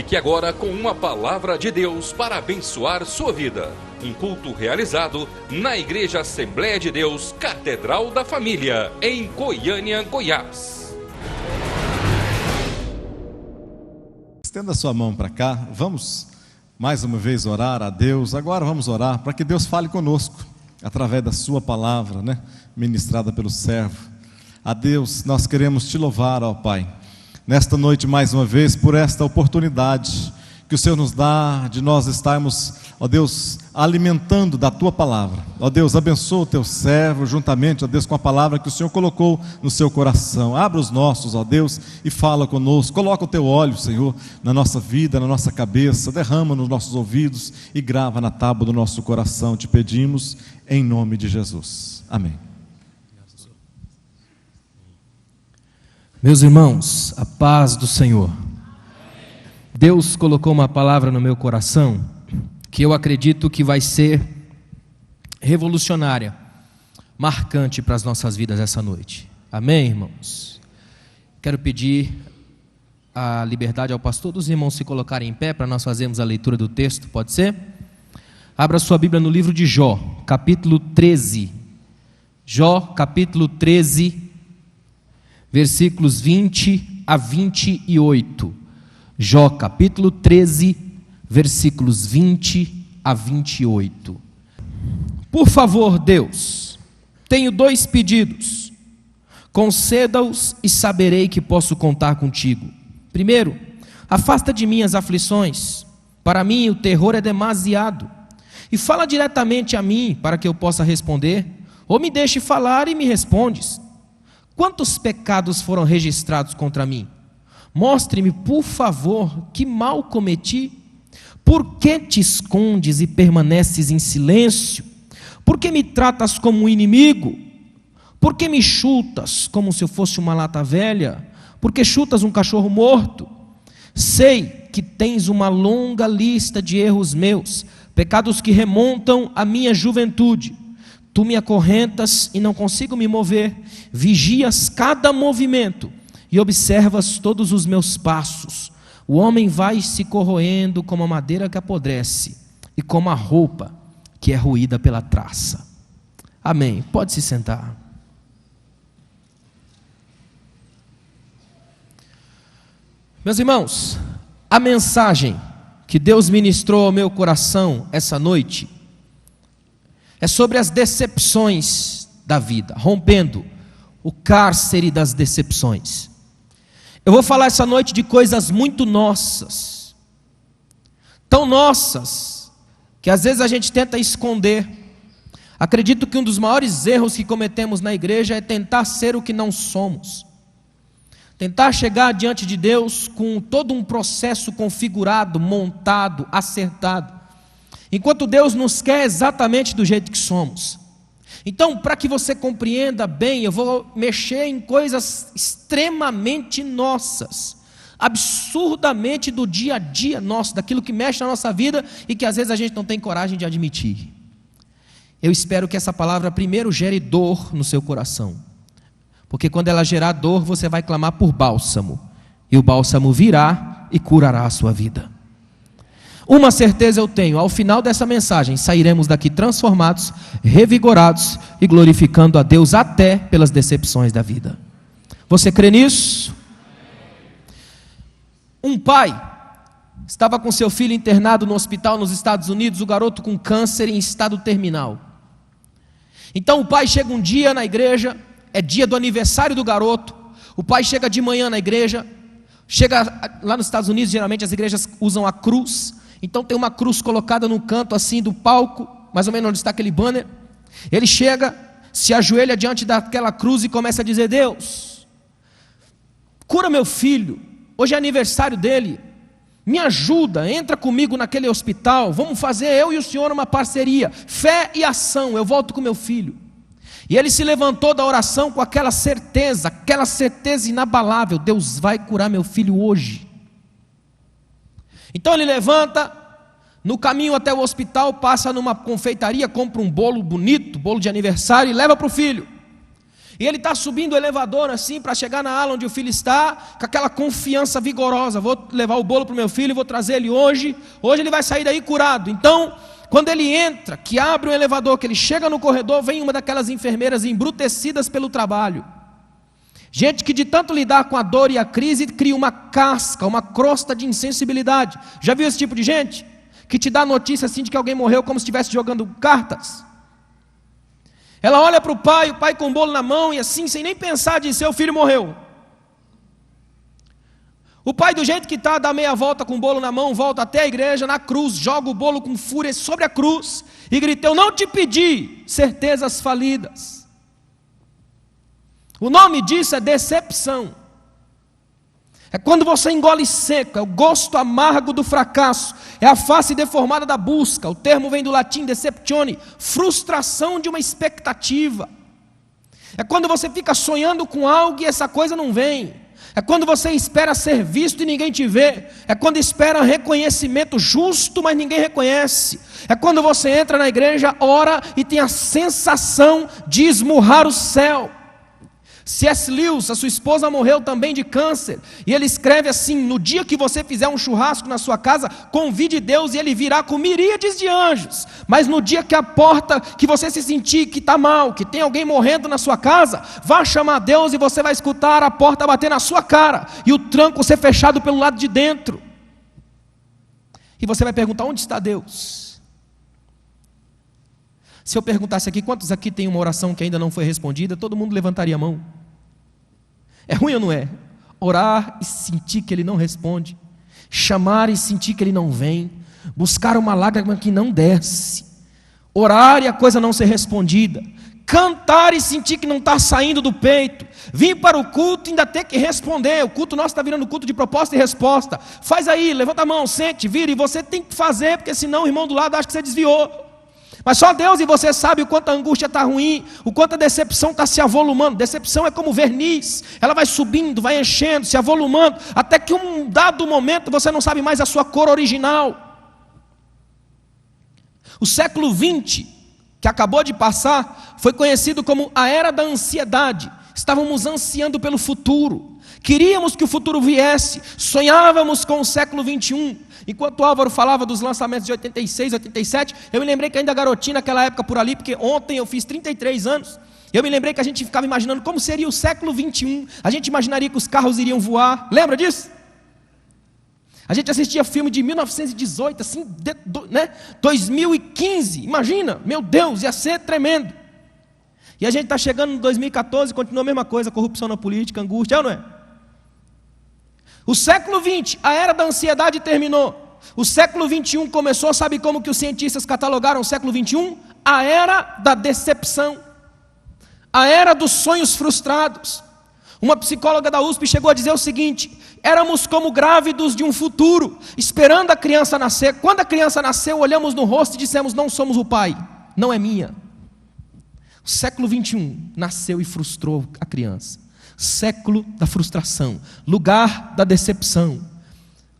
Fique agora com uma palavra de Deus para abençoar sua vida. Um culto realizado na Igreja Assembleia de Deus, Catedral da Família, em Goiânia, Goiás. Estenda sua mão para cá, vamos mais uma vez orar a Deus. Agora vamos orar para que Deus fale conosco, através da sua palavra, ministrada pelo servo. A Deus, nós queremos te louvar, ó Pai, nesta noite mais uma vez, por esta oportunidade que o Senhor nos dá de nós estarmos, ó Deus, alimentando da tua palavra. Ó Deus, abençoa o teu servo juntamente, ó Deus, com a palavra que o Senhor colocou no seu coração. Abra os nossos, ó Deus, e fala conosco. Coloca o teu óleo, Senhor, na nossa vida, na nossa cabeça, derrama nos nossos ouvidos e grava na tábua do nosso coração. Te pedimos em nome de Jesus. Amém. Meus irmãos, a paz do Senhor. Deus colocou uma palavra no meu coração que eu acredito que vai ser revolucionária, marcante para as nossas vidas essa noite. Amém, irmãos? Quero pedir a liberdade ao pastor dos irmãos se colocarem em pé para nós fazermos a leitura do texto, pode ser? Abra sua Bíblia no livro de Jó, capítulo 13. Jó, capítulo 13, versículos 20 a 28. Jó, capítulo 13, versículos 20 a 28. Por favor, Deus, tenho 2 pedidos. Conceda-os e saberei que posso contar contigo. Primeiro, afasta de mim as aflições. Para mim o terror é demasiado. E fala diretamente a mim para que eu possa responder, ou me deixe falar e me respondes. Quantos pecados foram registrados contra mim? Mostre-me, por favor, que mal cometi. Por que te escondes e permaneces em silêncio? Por que me tratas como um inimigo? Por que me chutas como se eu fosse uma lata velha? Por que chutas um cachorro morto? Sei que tens uma longa lista de erros meus, pecados que remontam à minha juventude. Tu me acorrentas e não consigo me mover, vigias cada movimento e observas todos os meus passos. O homem vai se corroendo como a madeira que apodrece e como a roupa que é roída pela traça. Amém. Pode se sentar. Meus irmãos, a mensagem que Deus ministrou ao meu coração essa noite é sobre as decepções da vida, rompendo o cárcere das decepções. Eu vou falar essa noite de coisas muito nossas, tão nossas, que às vezes a gente tenta esconder. Acredito que um dos maiores erros que cometemos na igreja é tentar ser o que não somos. Tentar chegar diante de Deus com todo um processo configurado, montado, acertado, enquanto Deus nos quer exatamente do jeito que somos. Então, para que você compreenda bem, eu vou mexer em coisas extremamente nossas, absurdamente do dia a dia nosso, daquilo que mexe na nossa vida e que às vezes a gente não tem coragem de admitir. Eu espero que essa palavra primeiro gere dor no seu coração, porque quando ela gerar dor, você vai clamar por bálsamo, e o bálsamo virá e curará a sua vida. Uma certeza eu tenho, ao final dessa mensagem, sairemos daqui transformados, revigorados e glorificando a Deus até pelas decepções da vida. Você crê nisso? Um pai estava com seu filho internado no hospital nos Estados Unidos, o garoto com câncer em estado terminal. Então o pai chega um dia na igreja, é dia do aniversário do garoto, o pai chega de manhã na igreja, chega lá nos Estados Unidos, geralmente as igrejas usam a cruz. Então tem uma cruz colocada no canto assim do palco, mais ou menos onde está aquele banner. Ele chega, se ajoelha diante daquela cruz e começa a dizer: Deus, cura meu filho, hoje é aniversário dele, me ajuda, entra comigo naquele hospital, vamos fazer eu e o Senhor uma parceria, fé e ação, eu volto com meu filho. E ele se levantou da oração com aquela certeza inabalável: Deus vai curar meu filho hoje. Então ele levanta, no caminho até o hospital, passa numa confeitaria, compra um bolo bonito, bolo de aniversário, e leva para o filho. E ele está subindo o elevador assim para chegar na ala onde o filho está, com aquela confiança vigorosa. Vou levar o bolo para o meu filho, vou trazer ele hoje. Hoje ele vai sair daí curado. Então, quando ele entra, que abre o elevador, que ele chega no corredor, vem uma daquelas enfermeiras embrutecidas pelo trabalho. Gente que de tanto lidar com a dor e a crise, cria uma casca, uma crosta de insensibilidade. Já viu esse tipo de gente? Que te dá notícia assim de que alguém morreu como se estivesse jogando cartas. Ela olha para o pai com o bolo na mão e assim, sem nem pensar, diz: seu filho morreu. O pai, do jeito que está, dá meia volta com o bolo na mão, volta até a igreja, na cruz, joga o bolo com fúria sobre a cruz e grita: eu não te pedi certezas falidas. O nome disso é decepção. É quando você engole seco, é o gosto amargo do fracasso, é a face deformada da busca. O termo vem do latim deceptione, frustração de uma expectativa. É quando você fica sonhando com algo e essa coisa não vem. É quando você espera ser visto e ninguém te vê. É quando espera reconhecimento justo, mas ninguém reconhece. É quando você entra na igreja, ora e tem a sensação de esmurrar o céu. C.S. Lewis, a sua esposa morreu também de câncer, e ele escreve assim: no dia que você fizer um churrasco na sua casa, convide Deus e Ele virá com miríades de anjos. Mas no dia que a porta, que você se sentir que está mal, que tem alguém morrendo na sua casa, vá chamar Deus e você vai escutar a porta bater na sua cara, e o tranco ser fechado pelo lado de dentro. E você vai perguntar: onde está Deus? Se eu perguntasse aqui, quantos aqui tem uma oração que ainda não foi respondida, todo mundo levantaria a mão. É ruim ou não é? Orar e sentir que Ele não responde, chamar e sentir que Ele não vem, buscar uma lágrima que não desce, orar e a coisa não ser respondida, cantar e sentir que não está saindo do peito, vir para o culto e ainda ter que responder. O culto nosso está virando culto de proposta e resposta. Faz aí, levanta a mão, sente, vira, e você tem que fazer, porque senão o irmão do lado acha que você desviou. Mas só Deus e você sabe o quanto a angústia está ruim, o quanto a decepção está se avolumando. Decepção é como verniz, ela vai subindo, vai enchendo, se avolumando, até que um dado momento você não sabe mais a sua cor original. O século XX, que acabou de passar, foi conhecido como a era da ansiedade. Estávamos ansiando pelo futuro, queríamos que o futuro viesse, sonhávamos com o século XXI. Enquanto o Álvaro falava dos lançamentos de 86, 87, eu me lembrei que ainda garotinho naquela época por ali, porque ontem eu fiz 33 anos, eu me lembrei que a gente ficava imaginando como seria o século XXI, a gente imaginaria que os carros iriam voar, lembra disso? A gente assistia filme de 1918, assim, 2015, imagina, meu Deus, ia ser tremendo. E a gente está chegando em 2014, continua a mesma coisa, corrupção na política, angústia, é ou não é? O século XX, a era da ansiedade terminou. O século XXI começou, sabe como que os cientistas catalogaram o século XXI? A era da decepção, a era dos sonhos frustrados. Uma psicóloga da USP chegou a dizer o seguinte: éramos como grávidos de um futuro, esperando a criança nascer. Quando a criança nasceu, olhamos no rosto e dissemos: não somos o pai, não é minha. O século XXI nasceu e frustrou a criança. Século da frustração, lugar da decepção.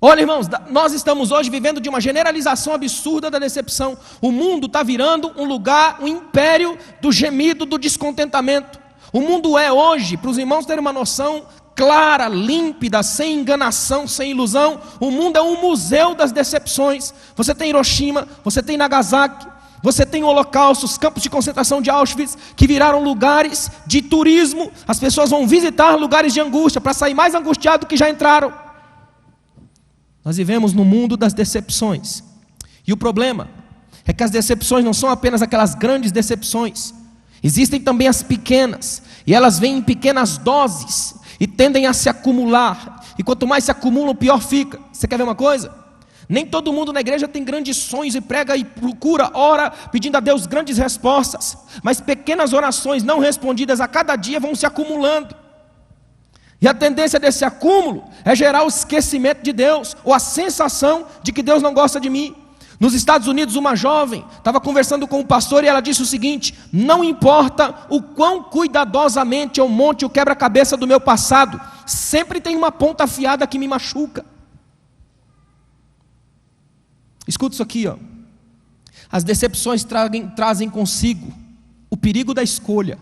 Olha, irmãos, nós estamos hoje vivendo de uma generalização absurda da decepção. O mundo está virando um lugar, um império do gemido, do descontentamento. O mundo é hoje, para os irmãos terem uma noção clara, límpida, sem enganação, sem ilusão, o mundo é um museu das decepções. Você tem Hiroshima, você tem Nagasaki, você tem o Holocausto, os campos de concentração de Auschwitz, que viraram lugares de turismo. As pessoas vão visitar lugares de angústia, para sair mais angustiado do que já entraram. Nós vivemos no mundo das decepções. E o problema é que as decepções não são apenas aquelas grandes decepções. Existem também as pequenas, e elas vêm em pequenas doses, e tendem a se acumular. E quanto mais se acumulam, pior fica. Você quer ver uma coisa? Nem todo mundo na igreja tem grandes sonhos e prega e procura, ora, pedindo a Deus grandes respostas. Mas pequenas orações não respondidas a cada dia vão se acumulando. E a tendência desse acúmulo é gerar o esquecimento de Deus, ou a sensação de que Deus não gosta de mim. Nos Estados Unidos, uma jovem estava conversando com um pastor e ela disse o seguinte: não importa o quão cuidadosamente eu monte o quebra-cabeça do meu passado, sempre tem uma ponta afiada que me machuca. Escuta isso aqui, ó. As decepções trazem consigo o perigo da escolha,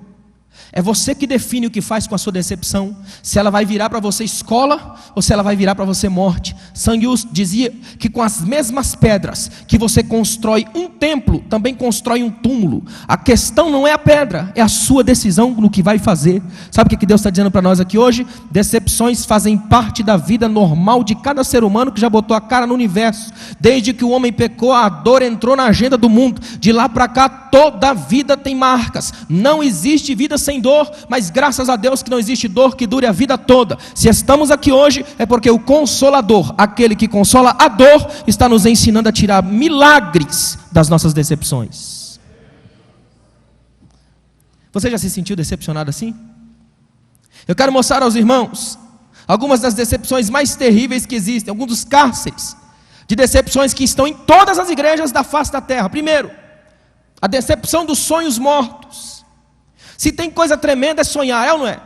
É você que define o que faz com a sua decepção. Se ela vai virar para você escola ou se ela vai virar para você morte. Sangyus dizia que com as mesmas pedras que você constrói um templo, também constrói um túmulo. A questão não é a pedra, é a sua decisão no que vai fazer. Sabe o que Deus está dizendo para nós aqui hoje? Decepções fazem parte da vida normal de cada ser humano que já botou a cara no universo. Desde que o homem pecou, a dor entrou na agenda do mundo. De lá para cá, toda a vida tem marcas. Não existe vida sem dor, mas graças a Deus que não existe dor que dure a vida toda. Se estamos aqui hoje é porque o Consolador, aquele que consola a dor, está nos ensinando a tirar milagres das nossas decepções. Você já se sentiu decepcionado assim? Eu quero mostrar aos irmãos algumas das decepções mais terríveis que existem, alguns dos cárceres de decepções que estão em todas as igrejas da face da terra. Primeiro, a decepção dos sonhos mortos. Se tem coisa tremenda é sonhar, é ou não é?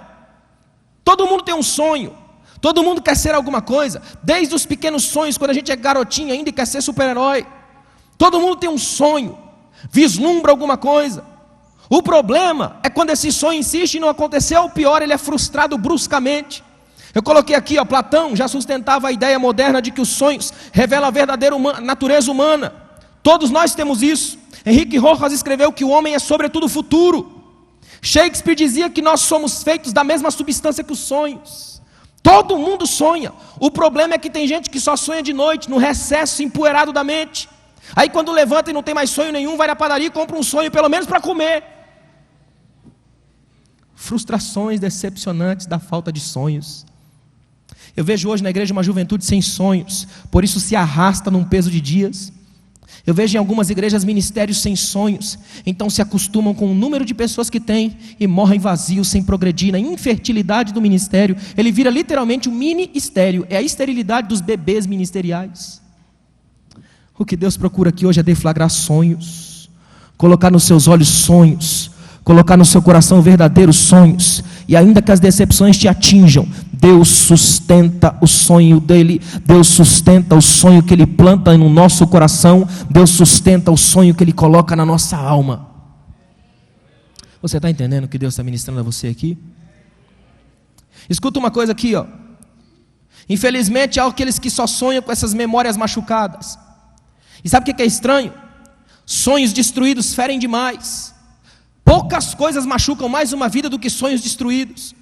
Todo mundo tem um sonho, todo mundo quer ser alguma coisa, desde os pequenos sonhos, quando a gente é garotinho ainda e quer ser super-herói. Todo mundo tem um sonho, vislumbra alguma coisa. O problema é quando esse sonho insiste e não aconteceu, ou pior, ele é frustrado bruscamente. Eu coloquei aqui, Platão já sustentava a ideia moderna de que os sonhos revelam a verdadeira natureza humana. Todos nós temos isso. Henrique Rojas escreveu que o homem é sobretudo futuro. Shakespeare dizia que nós somos feitos da mesma substância que os sonhos. Todo mundo sonha. O problema é que tem gente que só sonha de noite, no recesso empoeirado da mente. Aí quando levanta e não tem mais sonho nenhum, vai na padaria e compra um sonho pelo menos para comer. Frustrações decepcionantes da falta de sonhos. Eu vejo hoje na igreja uma juventude sem sonhos, por isso se arrasta num peso de dias. Eu vejo em algumas igrejas ministérios sem sonhos, então se acostumam com o número de pessoas que têm e morrem vazios sem progredir. Na infertilidade do ministério, ele vira literalmente um mini-estéreo, é a esterilidade dos bebês ministeriais. O que Deus procura aqui hoje é deflagrar sonhos, colocar nos seus olhos sonhos, colocar no seu coração verdadeiros sonhos, e ainda que as decepções te atinjam, Deus sustenta o sonho dele, Deus sustenta o sonho que ele planta no nosso coração, Deus sustenta o sonho que ele coloca na nossa alma. Você está entendendo o que Deus está ministrando a você aqui? Escuta uma coisa aqui, infelizmente há aqueles que só sonham com essas memórias machucadas. E sabe o que é estranho? Sonhos destruídos ferem demais. Poucas coisas machucam mais uma vida do que sonhos destruídos.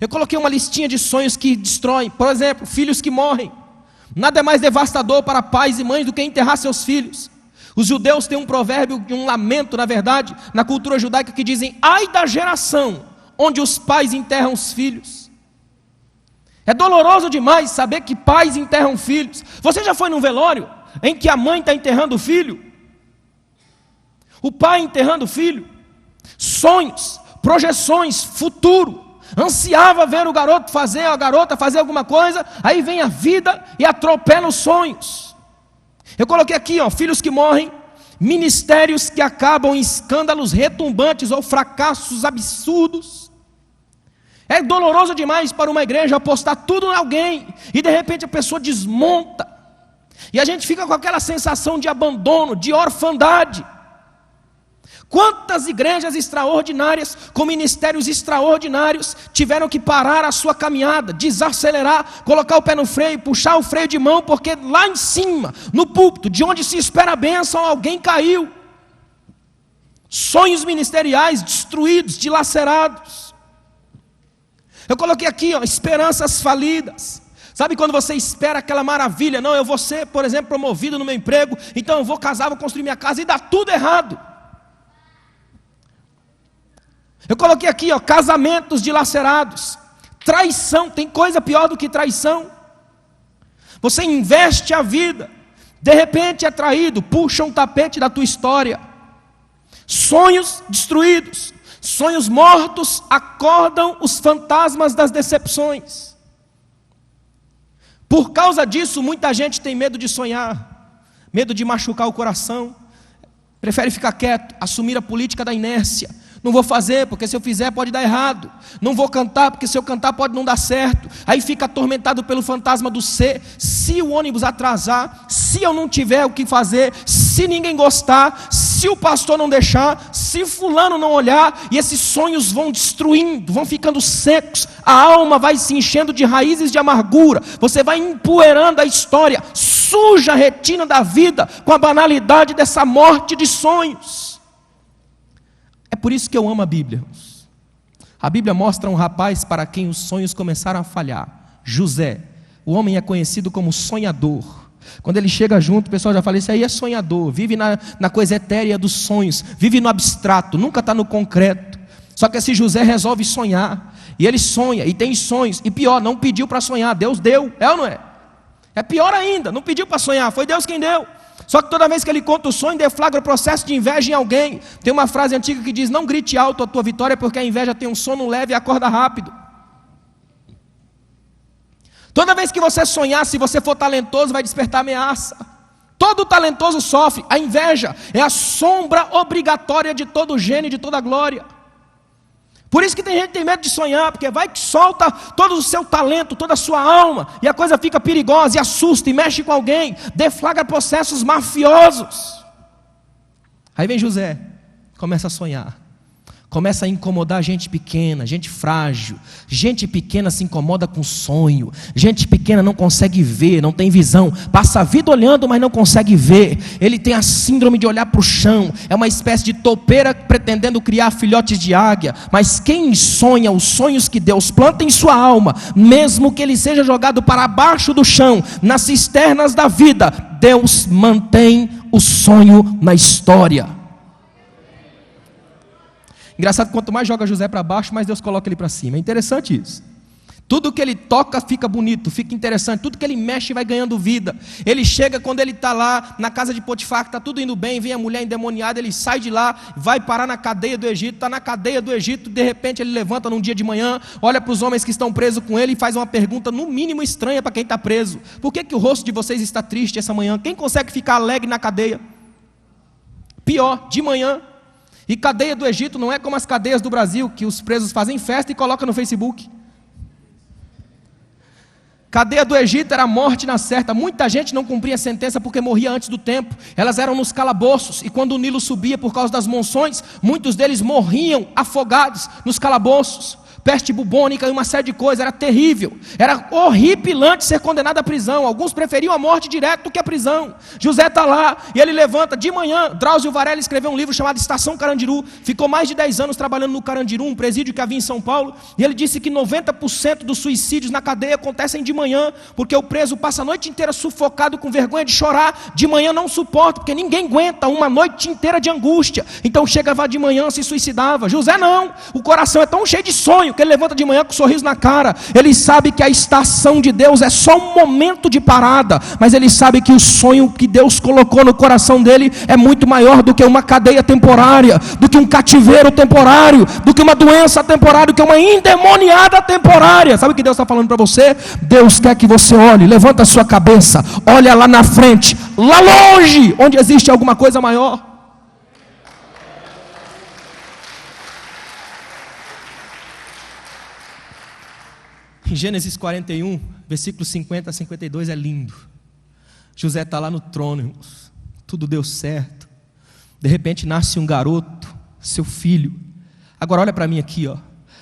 Eu coloquei uma listinha de sonhos que destroem. Por exemplo, filhos que morrem. Nada é mais devastador para pais e mães do que enterrar seus filhos. Os judeus têm um provérbio, um lamento, na verdade, na cultura judaica, que dizem: ai da geração onde os pais enterram os filhos. É doloroso demais saber que pais enterram filhos. Você já foi num velório em que a mãe está enterrando o filho? O pai enterrando o filho? Sonhos, projeções, futuro. Ansiava ver o garoto fazer, a garota fazer alguma coisa, aí vem a vida e atropela os sonhos. Eu coloquei aqui, filhos que morrem, ministérios que acabam em escândalos retumbantes ou fracassos absurdos. É doloroso demais para uma igreja apostar tudo em alguém e de repente a pessoa desmonta. E a gente fica com aquela sensação de abandono, de orfandade. Quantas igrejas extraordinárias, com ministérios extraordinários, tiveram que parar a sua caminhada, desacelerar, colocar o pé no freio, puxar o freio de mão, porque lá em cima, no púlpito, de onde se espera a bênção, alguém caiu. Sonhos ministeriais destruídos, dilacerados. Eu coloquei aqui, esperanças falidas. Sabe quando você espera aquela maravilha? Não, eu vou ser, por exemplo, promovido no meu emprego, então eu vou casar, vou construir minha casa, e dá tudo errado. Eu coloquei aqui, casamentos dilacerados, traição. Tem coisa pior do que traição. Você investe a vida, de repente é traído, puxa um tapete da tua história. Sonhos destruídos, sonhos mortos acordam os fantasmas das decepções. Por causa disso, muita gente tem medo de sonhar, medo de machucar o coração, prefere ficar quieto, assumir a política da inércia. Não vou fazer, porque se eu fizer pode dar errado. Não vou cantar, porque se eu cantar pode não dar certo. Aí fica atormentado pelo fantasma do ser. Se o ônibus atrasar, se eu não tiver o que fazer, se ninguém gostar, se se o pastor não deixar, se fulano não olhar, e esses sonhos vão destruindo, vão ficando secos, a alma vai se enchendo de raízes de amargura, você vai empoeirando a história, suja a retina da vida com a banalidade dessa morte de sonhos. É por isso que eu amo a Bíblia. A Bíblia mostra um rapaz para quem os sonhos começaram a falhar, José. O homem é conhecido como sonhador. Quando ele chega junto, o pessoal já fala, esse aí é sonhador, vive na coisa etérea dos sonhos, vive no abstrato, nunca está no concreto. Só que esse José resolve sonhar, e ele sonha, e tem sonhos, e pior, não pediu para sonhar, Deus deu, é ou não é? É pior ainda, não pediu para sonhar, foi Deus quem deu. Só que toda vez que ele conta o sonho, deflagra o processo de inveja em alguém. Tem uma frase antiga que diz, não grite alto a tua vitória, porque a inveja tem um sono leve e acorda rápido. Toda vez que você sonhar, se você for talentoso, vai despertar ameaça. Todo talentoso sofre. A inveja é a sombra obrigatória de todo gênio e de toda glória. Por isso que tem gente que tem medo de sonhar, porque vai que solta todo o seu talento, toda a sua alma, e a coisa fica perigosa, e assusta, e mexe com alguém, deflagra processos mafiosos. Aí vem José, começa a sonhar. Começa a incomodar gente pequena, gente frágil. Gente pequena se incomoda com sonho. Gente pequena não consegue ver, não tem visão. Passa a vida olhando, mas não consegue ver. Ele tem a síndrome de olhar para o chão. É uma espécie de topeira pretendendo criar filhotes de águia. Mas quem sonha os sonhos que Deus planta em sua alma, mesmo que ele seja jogado para baixo do chão, nas cisternas da vida, Deus mantém o sonho na história. Engraçado, quanto mais joga José para baixo, mais Deus coloca ele para cima. É interessante isso. Tudo que ele toca fica bonito, fica interessante. Tudo que ele mexe vai ganhando vida. Ele chega, quando ele está lá na casa de Potifar, que está tudo indo bem, vem a mulher endemoniada, ele sai de lá, vai parar na cadeia do Egito, está na cadeia do Egito, de repente ele levanta num dia de manhã, olha para os homens que estão presos com ele e faz uma pergunta no mínimo estranha para quem está preso. Por que o rosto de vocês está triste essa manhã? Quem consegue ficar alegre na cadeia? Pior, de manhã. E cadeia do Egito não é como as cadeias do Brasil, que os presos fazem festa e colocam no Facebook. Cadeia do Egito era a morte na certa. Muita gente não cumpria a sentença porque morria antes do tempo. Elas eram nos calabouços, e quando o Nilo subia por causa das monções, muitos deles morriam afogados nos calabouços. Peste bubônica e uma série de coisas, era terrível, era horripilante ser condenado à prisão. Alguns preferiam a morte direto do que a prisão. José está lá, e ele levanta de manhã. Drauzio Varela escreveu um livro chamado Estação Carandiru, ficou mais de 10 anos trabalhando no Carandiru, um presídio que havia em São Paulo, e ele disse que 90% dos suicídios na cadeia acontecem de manhã, porque o preso passa a noite inteira sufocado, com vergonha de chorar, de manhã não suporta, porque ninguém aguenta uma noite inteira de angústia, então chegava de manhã, se suicidava. José não, o coração é tão cheio de sonho, que ele levanta de manhã com um sorriso na cara. Ele sabe que a estação de Deus é só um momento de parada, mas ele sabe que o sonho que Deus colocou no coração dele é muito maior do que uma cadeia temporária, do que um cativeiro temporário, do que uma doença temporária, do que uma endemoniada temporária. Sabe o que Deus está falando para você? Deus quer que você olhe, levanta a sua cabeça, olha lá na frente, lá longe, onde existe alguma coisa maior. Em Gênesis 41, versículos 50 a 52 é lindo. José está lá no trono, irmãos. Tudo deu certo. De repente nasce um garoto, seu filho. Agora olha para mim aqui, ó.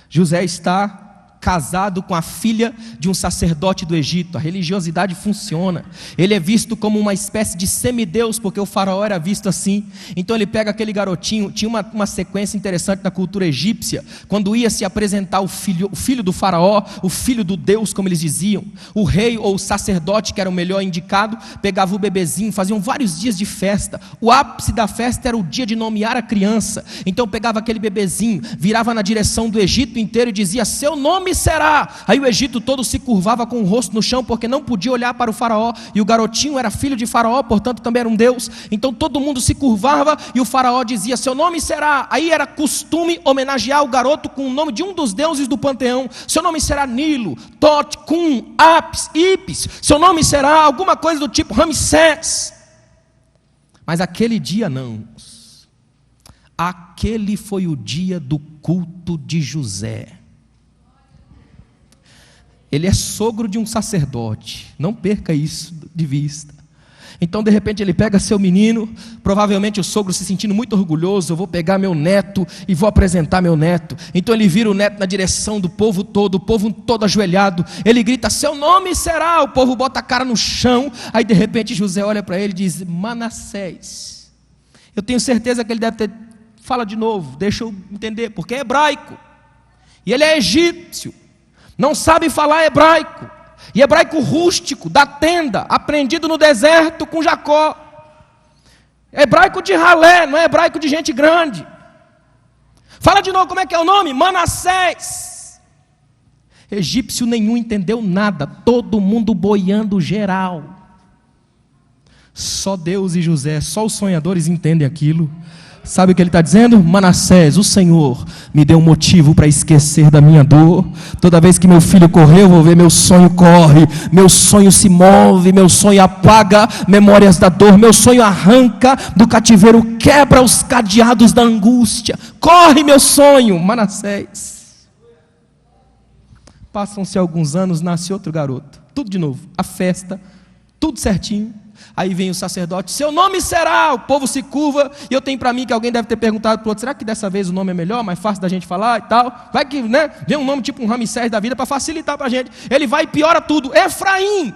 José está casado com a filha de um sacerdote do Egito. A religiosidade funciona. Ele é visto como uma espécie de semideus, porque o faraó era visto assim. Então ele pega aquele garotinho. Tinha uma sequência interessante na cultura egípcia, quando ia se apresentar o filho do faraó, o filho do Deus, como eles diziam. O rei ou o sacerdote, que era o melhor indicado, pegava o bebezinho, faziam vários dias de festa. O ápice da festa era o dia de nomear a criança. Então pegava aquele bebezinho, virava na direção do Egito inteiro e dizia: seu nome será. Aí o Egito todo se curvava com o rosto no chão, porque não podia olhar para o faraó, e o garotinho era filho de faraó, portanto também era um deus. Então todo mundo se curvava e o faraó dizia: seu nome será. Aí era costume homenagear o garoto com o nome de um dos deuses do panteão. Seu nome será Nilo, Tot, Cum, Apis, Ipis. Seu nome será alguma coisa do tipo Ramsés. Mas aquele dia não. Aquele foi o dia do culto de José. Ele é sogro de um sacerdote, não perca isso de vista. Então de repente ele pega seu menino, provavelmente o sogro se sentindo muito orgulhoso, eu vou pegar meu neto e vou apresentar meu neto. Então ele vira o neto na direção do povo todo ajoelhado, ele grita, seu nome será, o povo bota a cara no chão, aí de repente José olha para ele e diz, Manassés. Eu tenho certeza que ele deve ter, fala de novo, deixa eu entender, porque é hebraico, e ele é egípcio, não sabe falar hebraico, e hebraico rústico, da tenda, aprendido no deserto com Jacó. Hebraico de ralé, não é hebraico de gente grande. Fala de novo, como é que é o nome? Manassés. Egípcio nenhum entendeu nada, todo mundo boiando geral. Só Deus e José, só os sonhadores entendem aquilo. Sabe o que ele está dizendo? Manassés, o Senhor me deu um motivo para esquecer da minha dor. Toda vez que meu filho correu, eu vou ver meu sonho corre, meu sonho se move, meu sonho apaga memórias da dor, meu sonho arranca do cativeiro, quebra os cadeados da angústia. Corre meu sonho, Manassés. Passam-se alguns anos, nasce outro garoto, tudo de novo, a festa, tudo certinho. Aí vem o sacerdote, seu nome será, o povo se curva, e eu tenho para mim que alguém deve ter perguntado para o outro, será que dessa vez o nome é melhor, mais fácil da gente falar e tal, vai que, né, vem um nome tipo um Ramsés da vida para facilitar para a gente, ele vai e piora tudo, Efraim,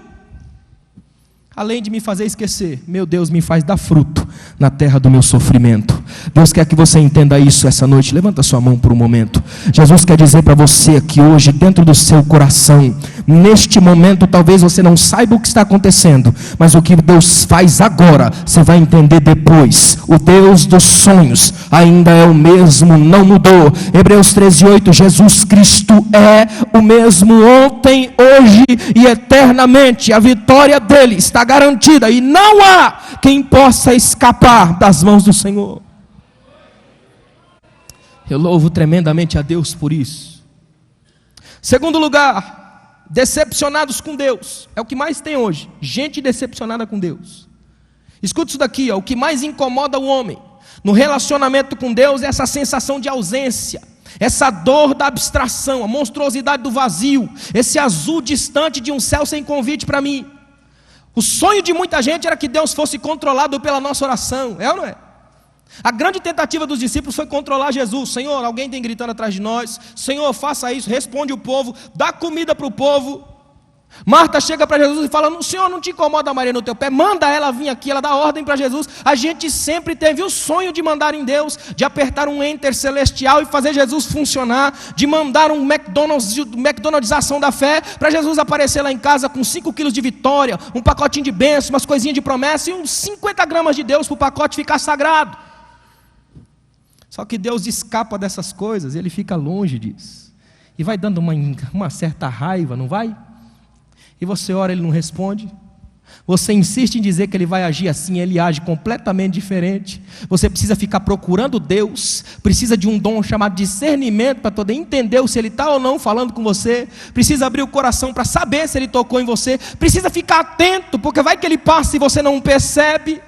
além de me fazer esquecer, meu Deus me faz dar fruto na terra do meu sofrimento. Deus quer que você entenda isso essa noite. Levanta sua mão por um momento. Jesus quer dizer para você aqui hoje, dentro do seu coração, neste momento talvez você não saiba o que está acontecendo, mas o que Deus faz agora, você vai entender depois. O Deus dos sonhos ainda é o mesmo, não mudou. Hebreus 13:8, Jesus Cristo é o mesmo ontem, hoje e eternamente. A vitória dele está garantida e não há quem possa escapar das mãos do Senhor. Eu louvo tremendamente a Deus por isso. Segundo lugar, decepcionados com Deus. É o que mais tem hoje, gente decepcionada com Deus. Escuta isso daqui, ó. O que mais incomoda o homem no relacionamento com Deus é essa sensação de ausência, essa dor da abstração, a monstruosidade do vazio, esse azul distante de um céu sem convite para mim. O sonho de muita gente era que Deus fosse controlado pela nossa oração, é ou não é? A grande tentativa dos discípulos foi controlar Jesus. Senhor, alguém tem gritando atrás de nós, Senhor, faça isso, responde o povo, dá comida para o povo. Marta chega para Jesus e fala, Senhor, não te incomoda a Maria no teu pé, manda ela vir aqui, ela dá ordem para Jesus. A gente sempre teve o sonho de mandar em Deus, de apertar um enter celestial e fazer Jesus funcionar, de mandar um McDonaldização da fé, para Jesus aparecer lá em casa com 5 quilos de vitória, um pacotinho de bênção, umas coisinhas de promessa e uns 50 gramas de Deus para o pacote ficar sagrado. Só que Deus escapa dessas coisas, Ele fica longe disso, e vai dando uma certa raiva, não vai? E você ora, Ele não responde. Você insiste em dizer que Ele vai agir assim, Ele age completamente diferente. Você precisa ficar procurando Deus, precisa de um dom chamado discernimento para poder entender se Ele está ou não falando com você, precisa abrir o coração para saber se Ele tocou em você, precisa ficar atento, porque vai que Ele passa e você não percebe.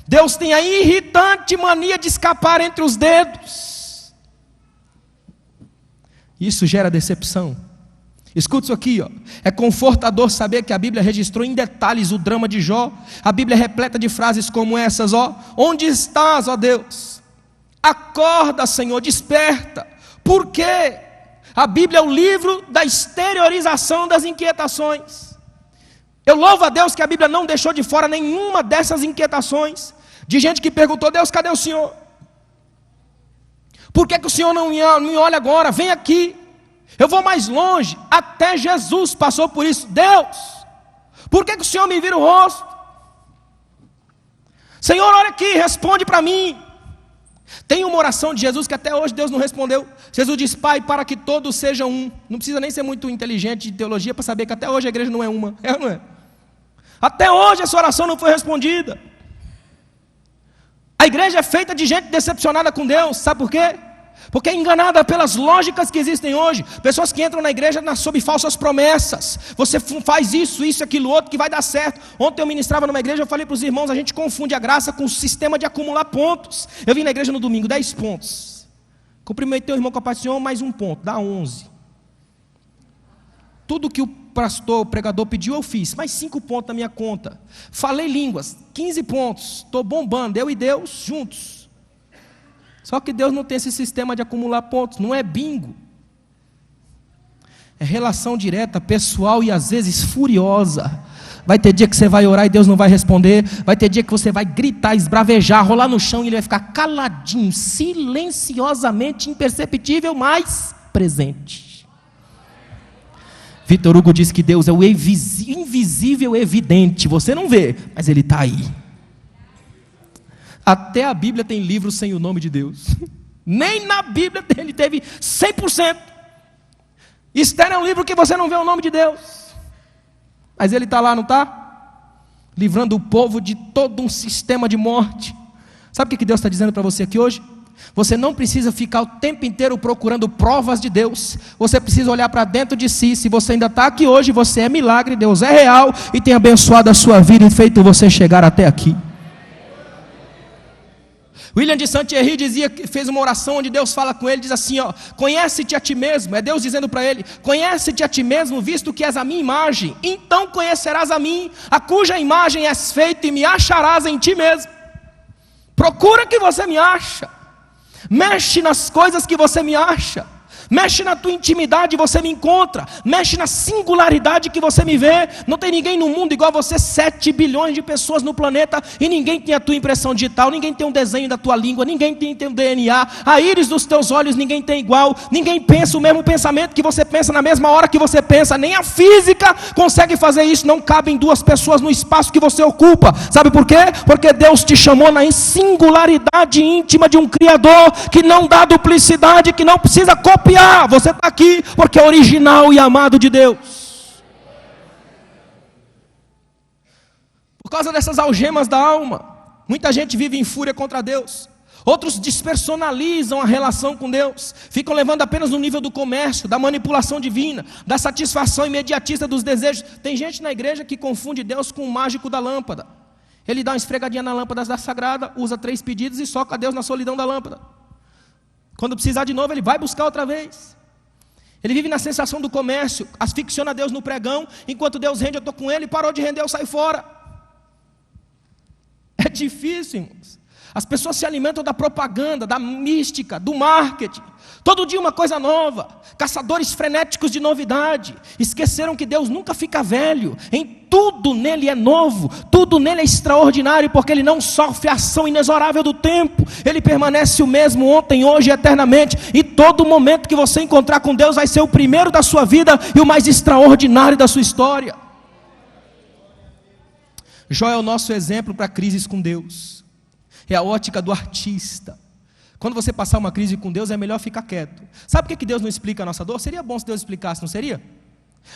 Deus tem a irritante mania de escapar entre os dedos. Isso gera decepção. Escuta isso aqui, ó. É confortador saber que a Bíblia registrou em detalhes o drama de Jó. A Bíblia é repleta de frases como essas, ó. Onde estás, ó Deus? Acorda, Senhor, desperta. Por quê? A Bíblia é o livro da exteriorização das inquietações. Eu louvo a Deus que a Bíblia não deixou de fora nenhuma dessas inquietações. De gente que perguntou, Deus, cadê o Senhor? Por que o Senhor não me olha agora? Vem aqui. Eu vou mais longe, até Jesus passou por isso. Deus, por que o Senhor me vira o rosto? Senhor, olha aqui, responde para mim. Tem uma oração de Jesus que até hoje Deus não respondeu. Jesus diz, Pai, para que todos sejam um. Não precisa nem ser muito inteligente de teologia para saber que até hoje a igreja não é uma. É ou não é? Até hoje essa oração não foi respondida. A igreja é feita de gente decepcionada com Deus, sabe por quê? Porque é enganada pelas lógicas que existem hoje. Pessoas que entram na igreja sob falsas promessas. Você faz isso, aquilo, outro, que vai dar certo. Ontem eu ministrava numa igreja, eu falei para os irmãos, a gente confunde a graça com o sistema de acumular pontos. Eu vim na igreja no domingo, 10 pontos. Cumprimentei o irmão com a paz do Senhor, mais um ponto, dá 11. tudo que o pastor, o pregador pediu, eu fiz. Mais 5 pontos na minha conta. Falei línguas, 15 pontos. Estou bombando, eu e Deus juntos. Só que Deus não tem esse sistema de acumular pontos. Não é bingo. É relação direta, pessoal e às vezes furiosa. Vai ter dia que você vai orar e Deus não vai responder. Vai ter dia que você vai gritar, esbravejar, rolar no chão e Ele vai ficar caladinho, silenciosamente, imperceptível, mas presente. Vitor Hugo diz que Deus é o invisível evidente. Você não vê, mas Ele está aí. Até a Bíblia tem livros sem o nome de Deus. Nem na Bíblia ele teve 100%. Esther é um livro que você não vê o nome de Deus. Mas ele está lá, não está? Livrando o povo de todo um sistema de morte. Sabe o que Deus está dizendo para você aqui hoje? Você não precisa ficar o tempo inteiro procurando provas de Deus. Você precisa olhar para dentro de si. Se você ainda está aqui hoje, você é milagre, Deus é real e tem abençoado a sua vida e feito você chegar até aqui. William de Saint-Exupéry dizia, fez uma oração onde Deus fala com ele, diz assim, ó: conhece-te a ti mesmo, é Deus dizendo para ele, conhece-te a ti mesmo, visto que és a minha imagem, então conhecerás a mim, a cuja imagem és feito, e me acharás em ti mesmo. Procura que você me acha, mexe nas coisas que você me acha, mexe na tua intimidade, você me encontra, mexe na singularidade que você me vê. Não tem ninguém no mundo igual a você, 7 bilhões de pessoas no planeta, e ninguém tem a tua impressão digital, ninguém tem um desenho da tua língua, ninguém tem um DNA, a íris dos teus olhos ninguém tem igual, ninguém pensa o mesmo pensamento que você pensa na mesma hora que você pensa, nem a física consegue fazer isso. Não cabem 2 pessoas no espaço que você ocupa. Sabe por quê? Porque Deus te chamou na singularidade íntima de um Criador que não dá duplicidade, que não precisa copiar. Você está aqui porque é original e amado de Deus. Por causa dessas algemas da alma, muita gente vive em fúria contra Deus. Outros despersonalizam a relação com Deus, ficam levando apenas no nível do comércio, da manipulação divina, da satisfação imediatista dos desejos. Tem gente na igreja que confunde Deus com o mágico da lâmpada. Ele dá uma esfregadinha na lâmpada da sagrada, usa 3 pedidos e soca Deus na solidão da lâmpada. Quando precisar de novo, ele vai buscar outra vez. Ele vive na sensação do comércio, asfixiona Deus no pregão, enquanto Deus rende, eu estou com ele, parou de render, eu saio fora. É difícil, irmãos. As pessoas se alimentam da propaganda, da mística, do marketing. Todo dia uma coisa nova. Caçadores frenéticos de novidade. Esqueceram que Deus nunca fica velho. Em tudo nele é novo. Tudo nele é extraordinário, porque ele não sofre a ação inexorável do tempo. Ele permanece o mesmo ontem, hoje e eternamente. E todo momento que você encontrar com Deus vai ser o primeiro da sua vida e o mais extraordinário da sua história. Jó é o nosso exemplo para crises com Deus. É a ótica do artista. Quando você passar uma crise com Deus, é melhor ficar quieto. Sabe por que Deus não explica a nossa dor? Seria bom se Deus explicasse, não seria?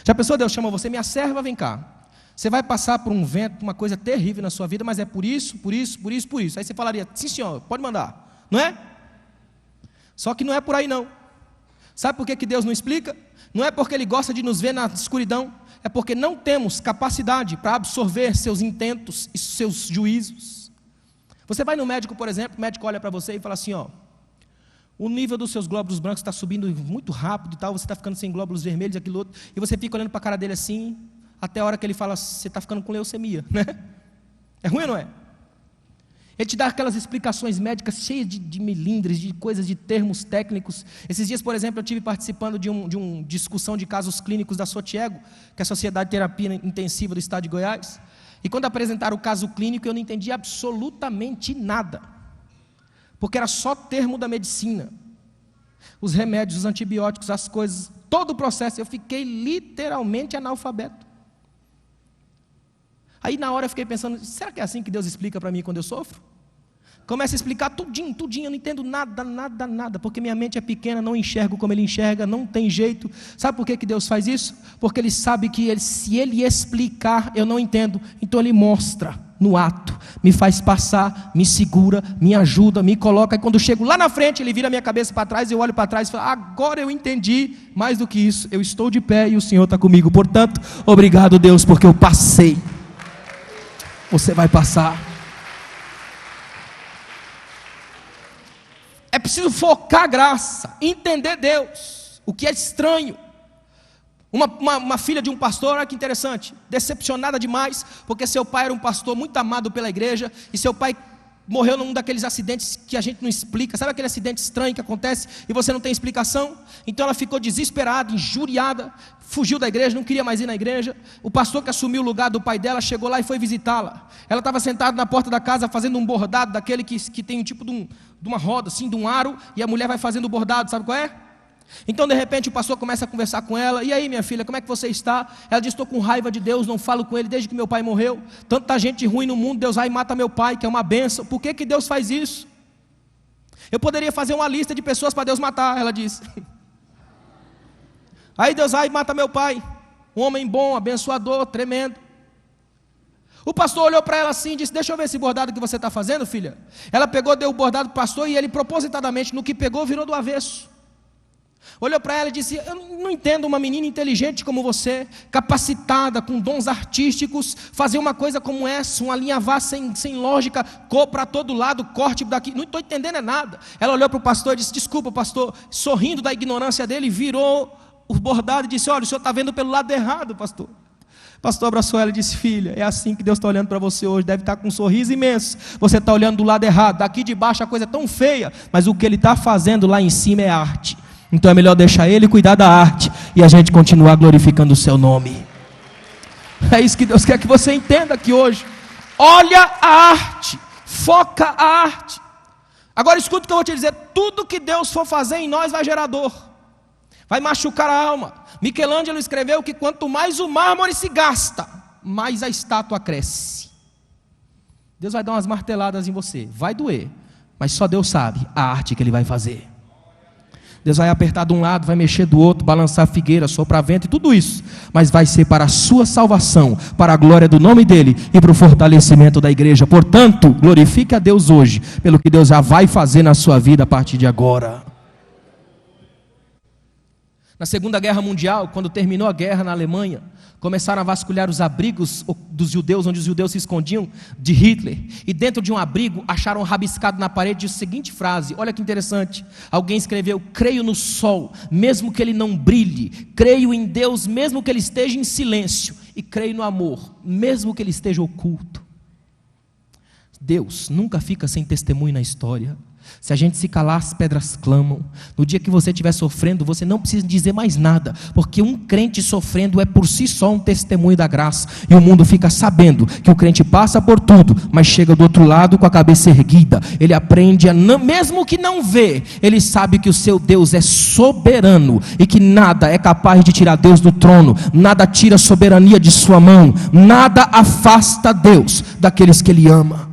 Já pensou, Deus chama você, minha serva, vem cá. Você vai passar por um vento, uma coisa terrível na sua vida, mas é por isso, por isso, por isso, por isso. Aí você falaria, sim senhor, pode mandar. Não é? Só que não é por aí não. Sabe por que Deus não explica? Não é porque Ele gosta de nos ver na escuridão. É porque não temos capacidade para absorver seus intentos e seus juízos. Você vai no médico, por exemplo, o médico olha para você e fala assim, ó, o nível dos seus glóbulos brancos está subindo muito rápido e tal, você está ficando sem glóbulos vermelhos, aquilo outro, e você fica olhando para a cara dele assim, até a hora que ele fala, você está ficando com leucemia, né? É ruim ou não é? Ele te dá aquelas explicações médicas cheias de melindres, de coisas, de termos técnicos. Esses dias, por exemplo, eu estive participando de uma discussão de casos clínicos da Sotiego, que é a Sociedade de Terapia Intensiva do Estado de Goiás. E quando apresentaram o caso clínico, eu não entendi absolutamente nada. Porque era só termo da medicina. Os remédios, os antibióticos, as coisas, todo o processo. Eu fiquei literalmente analfabeto. Aí na hora eu fiquei pensando, será que é assim que Deus explica para mim quando eu sofro? Começa a explicar tudinho, eu não entendo nada, porque minha mente é pequena, não enxergo como Ele enxerga, não tem jeito. Sabe por que Deus faz isso? Porque Ele sabe que se Ele explicar, eu não entendo, então Ele mostra no ato, me faz passar, me segura, me ajuda, me coloca, e quando eu chego lá na frente, Ele vira a minha cabeça para trás, eu olho para trás e falo, agora eu entendi, mais do que isso, eu estou de pé e o Senhor está comigo, portanto, obrigado Deus, porque eu passei. Você vai passar. É preciso focar a graça, entender Deus, o que é estranho. Uma filha de um pastor, olha que interessante, decepcionada demais, porque seu pai era um pastor muito amado pela igreja, e seu pai morreu num daqueles acidentes que a gente não explica. Sabe aquele acidente estranho que acontece e você não tem explicação? Então ela ficou desesperada, injuriada, fugiu da igreja, não queria mais ir na igreja. O pastor que assumiu o lugar do pai dela chegou lá e foi visitá-la. Ela estava sentada na porta da casa fazendo um bordado, daquele que tem um tipo de uma roda, assim, de um aro, e a mulher vai fazendo o bordado, sabe qual é? Então de repente o pastor começa a conversar com ela. E aí, minha filha, como é que você está? Ela diz: estou com raiva de Deus, não falo com ele desde que meu pai morreu. Tanta gente ruim no mundo, Deus vai e mata meu pai, que é uma bênção. Por que Deus faz isso? Eu poderia fazer uma lista de pessoas para Deus matar, ela disse. Aí Deus vai e mata meu pai, um homem bom, abençoador, tremendo. O pastor olhou para ela assim e disse: deixa eu ver esse bordado que você está fazendo, filha. Ela pegou, deu o bordado para o pastor, e ele propositadamente, no que pegou, virou do avesso. Olhou para ela e disse: eu não entendo uma menina inteligente como você, capacitada, com dons artísticos, fazer uma coisa como essa, um alinhavar sem lógica, cor para todo lado, corte daqui, não estou entendendo nada. Ela olhou para o pastor e disse: desculpa, pastor, sorrindo da ignorância dele, virou o bordado e disse: olha, o senhor está vendo pelo lado errado, pastor. O pastor abraçou ela e disse: filha, é assim que Deus está olhando para você hoje, deve estar com um sorriso imenso, você está olhando do lado errado, daqui de baixo a coisa é tão feia, mas o que ele está fazendo lá em cima é arte. Então é melhor deixar ele cuidar da arte e a gente continuar glorificando o seu nome. É isso que Deus quer que você entenda aqui hoje. Olha a arte, foca a arte. Agora escuta o que eu vou te dizer: tudo que Deus for fazer em nós vai gerar dor, vai machucar a alma. Michelangelo escreveu que quanto mais o mármore se gasta, mais a estátua cresce. Deus vai dar umas marteladas em você, vai doer, mas só Deus sabe a arte que Ele vai fazer. Deus vai apertar de um lado, vai mexer do outro, balançar a figueira, soprar vento e tudo isso, mas vai ser para a sua salvação, para a glória do nome dEle e para o fortalecimento da igreja. Portanto, glorifique a Deus hoje, pelo que Deus já vai fazer na sua vida a partir de agora. Na Segunda Guerra Mundial, quando terminou a guerra na Alemanha, começaram a vasculhar os abrigos dos judeus, onde os judeus se escondiam de Hitler, e dentro de um abrigo acharam rabiscado na parede a seguinte frase, olha que interessante, alguém escreveu: creio no sol, mesmo que ele não brilhe, creio em Deus, mesmo que ele esteja em silêncio, e creio no amor, mesmo que ele esteja oculto. Deus nunca fica sem testemunho na história. Se a gente se calar, as pedras clamam. No dia que você estiver sofrendo, você não precisa dizer mais nada, porque um crente sofrendo é por si só um testemunho da graça, e o mundo fica sabendo que o crente passa por tudo, mas chega do outro lado com a cabeça erguida. Ele aprende a não, mesmo que não vê, ele sabe que o seu Deus é soberano, e que nada é capaz de tirar Deus do trono, nada tira a soberania de sua mão, nada afasta Deus daqueles que Ele ama.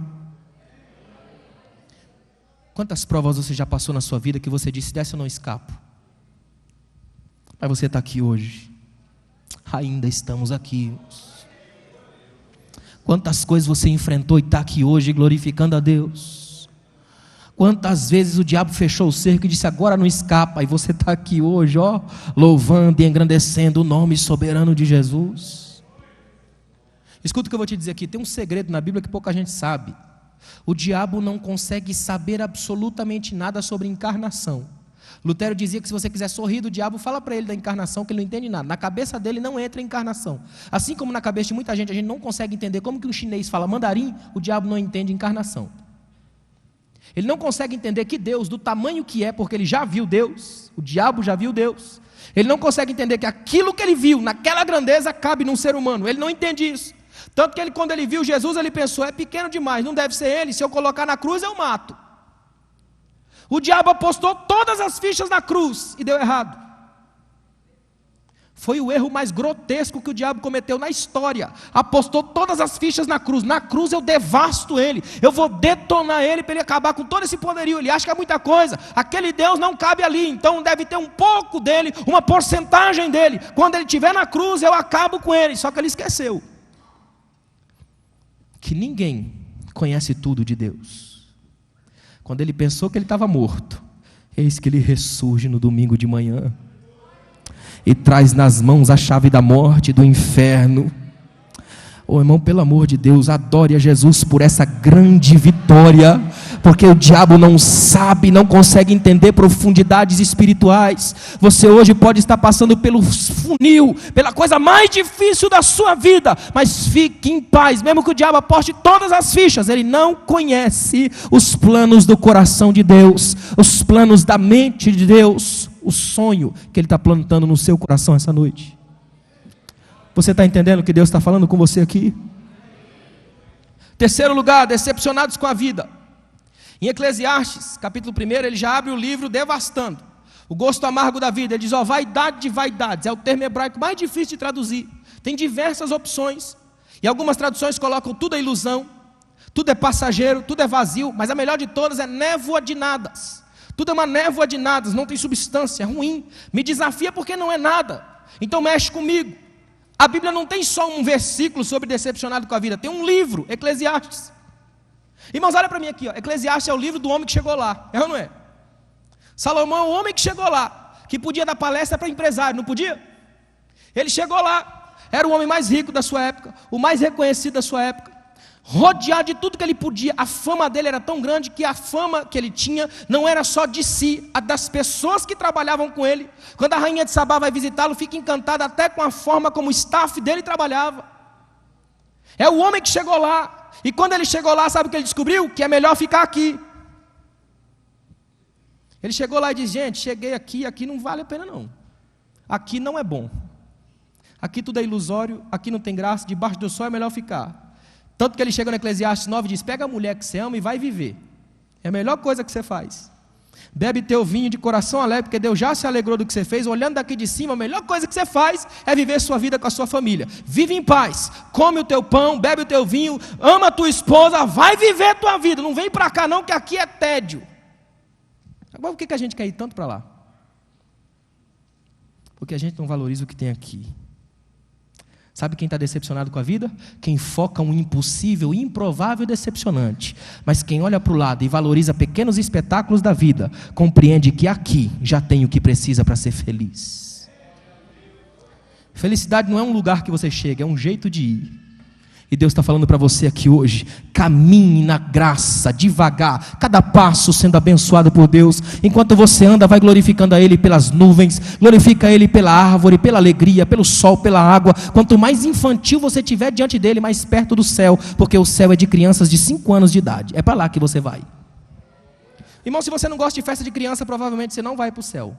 Quantas provas você já passou na sua vida que você disse: dessa eu não escapo? Mas você está aqui hoje. Ainda estamos aqui. Quantas coisas você enfrentou e está aqui hoje glorificando a Deus? Quantas vezes o diabo fechou o cerco e disse: agora não escapa, e você está aqui hoje, ó, louvando e engrandecendo o nome soberano de Jesus. Escuta o que eu vou te dizer aqui, tem um segredo na Bíblia que pouca gente sabe. O diabo não consegue saber absolutamente nada sobre encarnação. Lutero dizia que se você quiser sorrir do diabo, fala para ele da encarnação, que ele não entende nada. Na cabeça dele não entra a encarnação. Assim como na cabeça de muita gente a gente não consegue entender como que um chinês fala mandarim, o diabo não entende encarnação. Ele não consegue entender que Deus, do tamanho que é, porque ele já viu Deus, o diabo já viu Deus. Ele não consegue entender que aquilo que ele viu, naquela grandeza, cabe num ser humano. Ele não entende isso. Tanto que ele, quando ele viu Jesus, ele pensou: é pequeno demais, não deve ser ele, se eu colocar na cruz eu mato. O diabo apostou todas as fichas na cruz e deu errado. Foi o erro mais grotesco que o diabo cometeu na história. Apostou todas as fichas na cruz. Na cruz eu devasto ele, eu vou detonar ele para ele acabar com todo esse poderio. Ele acha que é muita coisa, aquele Deus não cabe ali, então deve ter um pouco dele, uma porcentagem dele. Quando ele estiver na cruz eu acabo com ele. Só que ele esqueceu que ninguém conhece tudo de Deus. Quando ele pensou que ele estava morto, eis que ele ressurge no domingo de manhã e traz nas mãos a chave da morte e do inferno. Oh, irmão, pelo amor de Deus, adore a Jesus por essa grande vitória, porque o diabo não sabe, não consegue entender profundidades espirituais. Você hoje pode estar passando pelo funil, pela coisa mais difícil da sua vida, mas fique em paz, mesmo que o diabo aposte todas as fichas, ele não conhece os planos do coração de Deus, os planos da mente de Deus, o sonho que ele está plantando no seu coração essa noite. Você está entendendo o que Deus está falando com você aqui? Terceiro lugar, decepcionados com a vida. Em Eclesiastes, capítulo 1, ele já abre o livro devastando o gosto amargo da vida. Ele diz, vaidade de vaidades, é o termo hebraico mais difícil de traduzir. Tem diversas opções, e algumas traduções colocam tudo é ilusão, tudo é passageiro, tudo é vazio, mas a melhor de todas é névoa de nadas. Tudo é uma névoa de nadas, não tem substância, é ruim, me desafia porque não é nada, então mexe comigo. A Bíblia não tem só um versículo sobre decepcionado com a vida, tem um livro, Eclesiastes. Irmãos, olha para mim aqui, Eclesiastes é o livro do homem que chegou lá, é ou não é? Salomão é o homem que chegou lá, que podia dar palestra para empresário, não podia? Ele chegou lá, era o homem mais rico da sua época, o mais reconhecido da sua época, rodeado de tudo que ele podia. A fama dele era tão grande que a fama que ele tinha não era só de si, a das pessoas que trabalhavam com ele. Quando a rainha de Sabá vai visitá-lo, fica encantada até com a forma como o staff dele trabalhava. É o homem que chegou lá, e quando ele chegou lá, sabe o que ele descobriu? Que é melhor ficar aqui. Ele chegou lá e disse, gente, cheguei aqui não vale a pena não, aqui não é bom, aqui tudo é ilusório, aqui não tem graça, debaixo do sol é melhor ficar. Tanto que ele chega no Eclesiastes 9 e diz, pega a mulher que você ama e vai viver, é a melhor coisa que você faz. Bebe teu vinho de coração alegre, porque Deus já se alegrou do que você fez. Olhando daqui de cima, a melhor coisa que você faz é viver sua vida com a sua família. Vive em paz, come o teu pão, bebe o teu vinho, ama a tua esposa, vai viver a tua vida. Não vem para cá não, que aqui é tédio. Agora por que a gente quer ir tanto para lá? Porque a gente não valoriza o que tem aqui. Sabe quem está decepcionado com a vida? Quem foca um impossível, improvável e decepcionante. Mas quem olha para o lado e valoriza pequenos espetáculos da vida, compreende que aqui já tem o que precisa para ser feliz. Felicidade não é um lugar que você chega, é um jeito de ir. E Deus está falando para você aqui hoje, caminhe na graça, devagar, cada passo sendo abençoado por Deus. Enquanto você anda, vai glorificando a Ele pelas nuvens, glorifica a Ele pela árvore, pela alegria, pelo sol, pela água. Quanto mais infantil você estiver diante dEle, mais perto do céu, porque o céu é de crianças de 5 anos de idade, é para lá que você vai. Irmão, se você não gosta de festa de criança, provavelmente você não vai para o céu.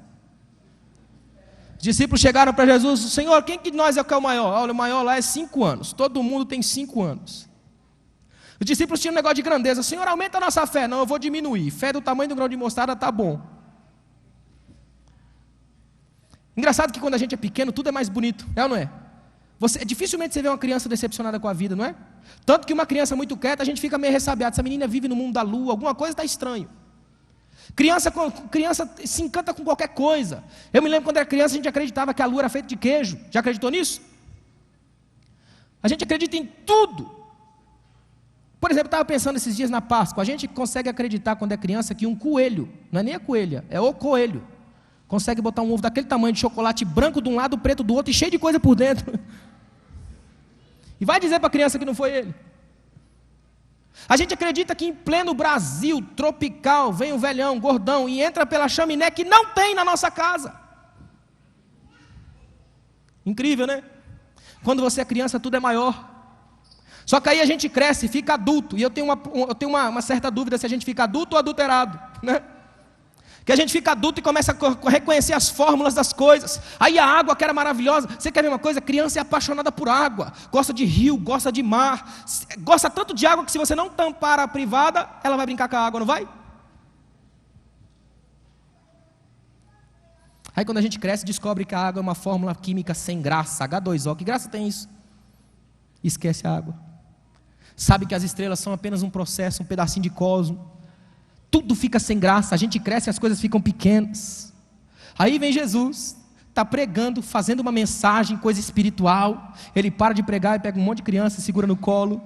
Os discípulos chegaram para Jesus, Senhor, quem que nós é que é o maior? Olha, o maior lá é 5 anos, todo mundo tem 5 anos. Os discípulos tinham um negócio de grandeza, Senhor, aumenta a nossa fé. Não, eu vou diminuir, fé do tamanho do grão de mostarda está bom. Engraçado que quando a gente é pequeno, tudo é mais bonito, é ou não é? Dificilmente você vê uma criança decepcionada com a vida, não é? Tanto que uma criança muito quieta, a gente fica meio ressabiado, essa menina vive no mundo da lua, alguma coisa está estranho. Criança se encanta com qualquer coisa. Eu me lembro quando era criança, a gente acreditava que a lua era feita de queijo. Já acreditou nisso? A gente acredita em tudo. Por exemplo, eu estava pensando esses dias na Páscoa. A gente consegue acreditar quando é criança que um coelho, não é nem a coelha, é o coelho, consegue botar um ovo daquele tamanho de chocolate branco de um lado, preto do outro e cheio de coisa por dentro. E vai dizer para a criança que não foi ele. A gente acredita que em pleno Brasil tropical vem um velhão, gordão, e entra pela chaminé que não tem na nossa casa. Incrível, né? Quando você é criança, tudo é maior. Só que aí a gente cresce, fica adulto. E eu tenho uma certa dúvida se a gente fica adulto ou adulterado, né? Que a gente fica adulto e começa a reconhecer as fórmulas das coisas. Aí a água que era maravilhosa. Você quer ver uma coisa? Criança é apaixonada por água. Gosta de rio, gosta de mar. Gosta tanto de água que se você não tampar a privada, ela vai brincar com a água, não vai? Aí quando a gente cresce, descobre que a água é uma fórmula química sem graça. H2O, que graça tem isso? Esquece a água. Sabe que as estrelas são apenas um processo, um pedacinho de cosmo. Tudo fica sem graça, a gente cresce e as coisas ficam pequenas. Aí vem Jesus, está pregando, fazendo uma mensagem, coisa espiritual. Ele para de pregar e pega um monte de criança e segura no colo.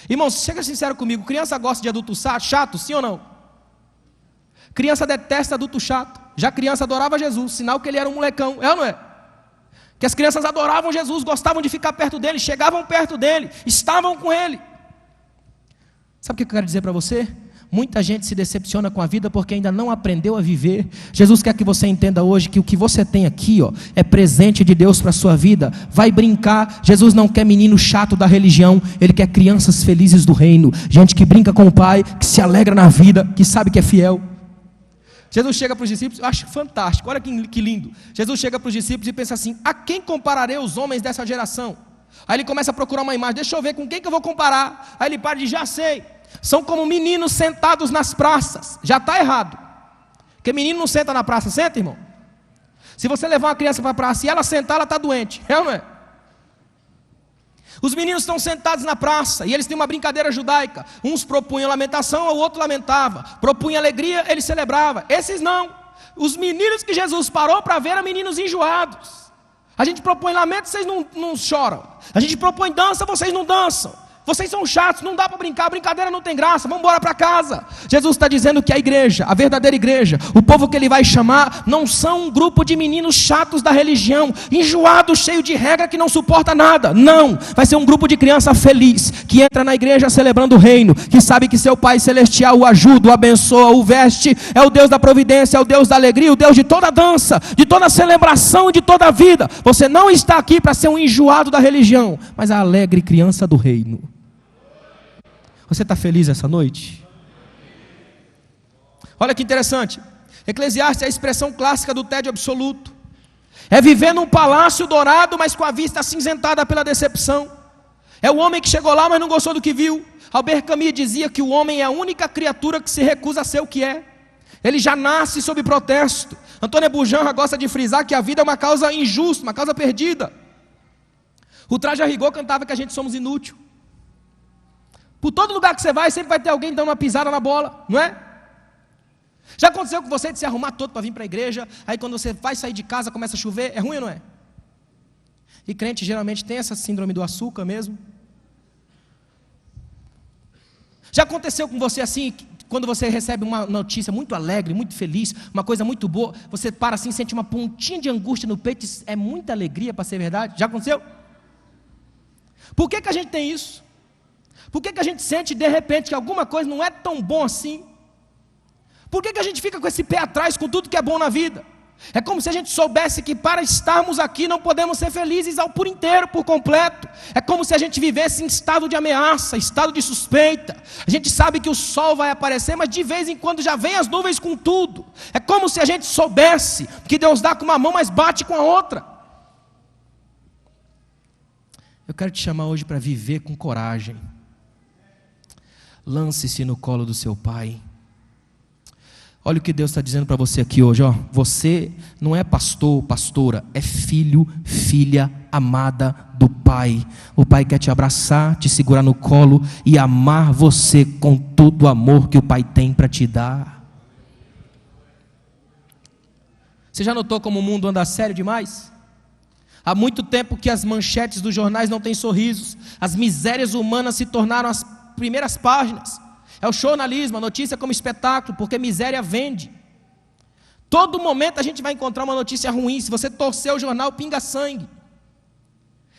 Irmãos, chega sincero comigo, criança gosta de adulto chato, sim ou não? Criança detesta adulto chato. Já criança adorava Jesus, sinal que ele era um molecão, é ou não é? Que as crianças adoravam Jesus, gostavam de ficar perto dele, chegavam perto dele, estavam com ele. Sabe o que eu quero dizer para você? Muita gente se decepciona com a vida porque ainda não aprendeu a viver. Jesus quer que você entenda hoje que o que você tem aqui, é presente de Deus para a sua vida. Vai brincar. Jesus não quer menino chato da religião, Ele quer crianças felizes do reino, gente que brinca com o Pai, que se alegra na vida, que sabe que é fiel. Jesus chega para os discípulos, eu acho fantástico, olha que lindo. Jesus chega para os discípulos e pensa assim: a quem compararei os homens dessa geração? Aí ele começa a procurar uma imagem, deixa eu ver com quem que eu vou comparar. Aí ele para e diz: já sei, são como meninos sentados nas praças. Já está errado, porque menino não senta na praça, senta, irmão? Se você levar uma criança para a praça e ela sentar, ela está doente, é ou não é? Os meninos estão sentados na praça e eles têm uma brincadeira judaica. Uns propunham lamentação, o outro lamentava. Propunha alegria, ele celebrava. Esses não. Os meninos que Jesus parou para ver eram meninos enjoados. A gente propõe lamento, vocês não choram. A gente propõe dança, vocês não dançam. Vocês são chatos, não dá para brincar, brincadeira não tem graça, vamos embora para casa. Jesus está dizendo que a igreja, a verdadeira igreja, o povo que Ele vai chamar, não são um grupo de meninos chatos da religião, enjoados, cheio de regra que não suporta nada. Não, vai ser um grupo de criança feliz, que entra na igreja celebrando o reino, que sabe que seu Pai Celestial o ajuda, o abençoa, o veste, é o Deus da providência, é o Deus da alegria, o Deus de toda dança, de toda celebração e de toda vida. Você não está aqui para ser um enjoado da religião, mas a alegre criança do reino. Você está feliz essa noite? Olha que interessante. Eclesiastes é a expressão clássica do tédio absoluto. É viver num palácio dourado, mas com a vista acinzentada pela decepção. É o homem que chegou lá, mas não gostou do que viu. Albert Camus dizia que o homem é a única criatura que se recusa a ser o que é. Ele já nasce sob protesto. Antônio Bujanra gosta de frisar que a vida é uma causa injusta, uma causa perdida. O Traje a Rigor cantava que a gente somos inútil. Por todo lugar que você vai, sempre vai ter alguém dando uma pisada na bola, não é? Já aconteceu com você de se arrumar todo para vir para a igreja, aí quando você vai sair de casa, começa a chover, é ruim ou não é? E crente geralmente tem essa síndrome do açúcar mesmo. Já aconteceu com você assim, quando você recebe uma notícia muito alegre, muito feliz, uma coisa muito boa, você para assim, sente uma pontinha de angústia no peito, é muita alegria para ser verdade? Já aconteceu? Por que a gente tem isso? Por que a gente sente de repente que alguma coisa não é tão bom assim? Por que a gente fica com esse pé atrás com tudo que é bom na vida? É como se a gente soubesse que para estarmos aqui não podemos ser felizes por inteiro, por completo. É como se a gente vivesse em estado de ameaça, estado de suspeita. A gente sabe que o sol vai aparecer, mas de vez em quando já vem as nuvens com tudo. É como se a gente soubesse que Deus dá com uma mão, mas bate com a outra. Eu quero te chamar hoje para viver com coragem. Lance-se no colo do seu Pai. Olha o que Deus está dizendo para você aqui hoje, Você não é pastor, pastora, é filho, filha amada do Pai. O Pai quer te abraçar, te segurar no colo e amar você com todo o amor que o Pai tem para te dar. Você já notou como o mundo anda sério demais? Há muito tempo que as manchetes dos jornais não têm sorrisos. As misérias humanas se tornaram as primeiras páginas. É o jornalismo, a notícia como espetáculo, porque miséria vende. Todo momento a gente vai encontrar uma notícia ruim. Se você torcer o jornal, pinga sangue.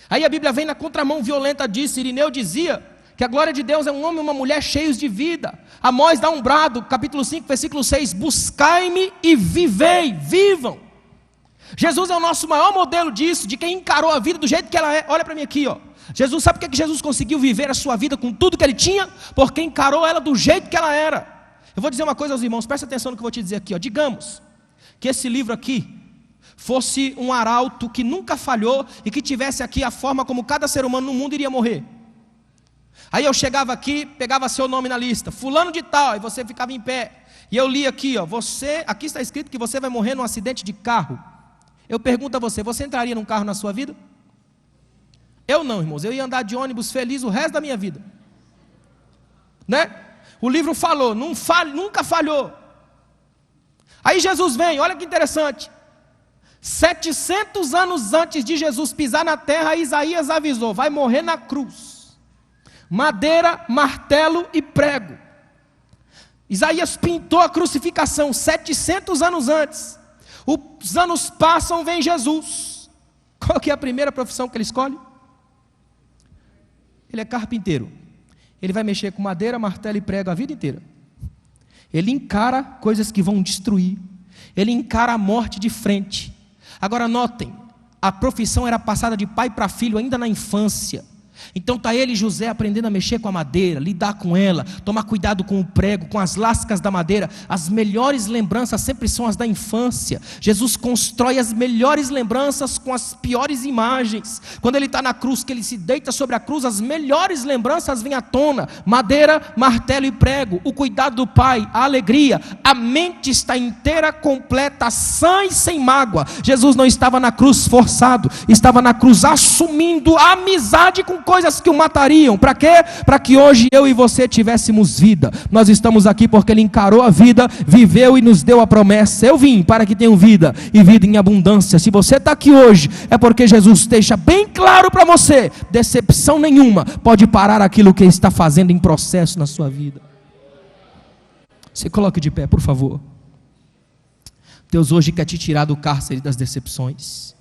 Aí a Bíblia vem na contramão violenta disso. Irineu dizia que a glória de Deus é um homem e uma mulher cheios de vida. Amós dá um brado, capítulo 5, versículo 6: buscai-me e vivei, vivam. Jesus é o nosso maior modelo disso, de quem encarou a vida do jeito que ela é. Olha para mim aqui, Jesus, sabe por que Jesus conseguiu viver a sua vida com tudo que ele tinha? Porque encarou ela do jeito que ela era. Eu vou dizer uma coisa aos irmãos, presta atenção no que eu vou te dizer aqui. Digamos que esse livro aqui fosse um arauto que nunca falhou e que tivesse aqui a forma como cada ser humano no mundo iria morrer. Aí eu chegava aqui, pegava seu nome na lista, fulano de tal, e você ficava em pé. E eu li aqui, aqui está escrito que você vai morrer num acidente de carro. Eu pergunto a você entraria num carro na sua vida? Eu não, irmãos, eu ia andar de ônibus feliz o resto da minha vida, né? O livro falou, nunca falhou. Aí Jesus vem, olha que interessante, 700 anos antes de Jesus pisar na terra, Isaías avisou, vai morrer na cruz, madeira, martelo e prego. Isaías pintou a crucificação 700 anos antes. Os anos passam, vem Jesus. Qual que é a primeira profissão que ele escolhe? Ele é carpinteiro. Ele vai mexer com madeira, martelo e prego a vida inteira. Ele encara coisas que vão destruir. Ele encara a morte de frente. Agora notem, a profissão era passada de pai para filho ainda na infância. Então está ele e José aprendendo a mexer com a madeira, lidar com ela, tomar cuidado com o prego, com as lascas da madeira. As melhores lembranças sempre são as da infância. Jesus constrói as melhores lembranças com as piores imagens. Quando ele está na cruz, que ele se deita sobre a cruz, as melhores lembranças vêm à tona: madeira, martelo e prego, o cuidado do pai, a alegria. A mente está inteira, completa, sã e sem mágoa. Jesus não estava na cruz forçado, estava na cruz assumindo a amizade com coisas que o matariam. Para quê? Para que hoje eu e você tivéssemos vida. Nós estamos aqui porque ele encarou a vida, viveu e nos deu a promessa: eu vim para que tenham vida e vida em abundância. Se você está aqui hoje, é porque Jesus deixa bem claro para você: decepção nenhuma pode parar aquilo que ele está fazendo em processo na sua vida. Se coloque de pé, por favor. Deus hoje quer te tirar do cárcere das decepções.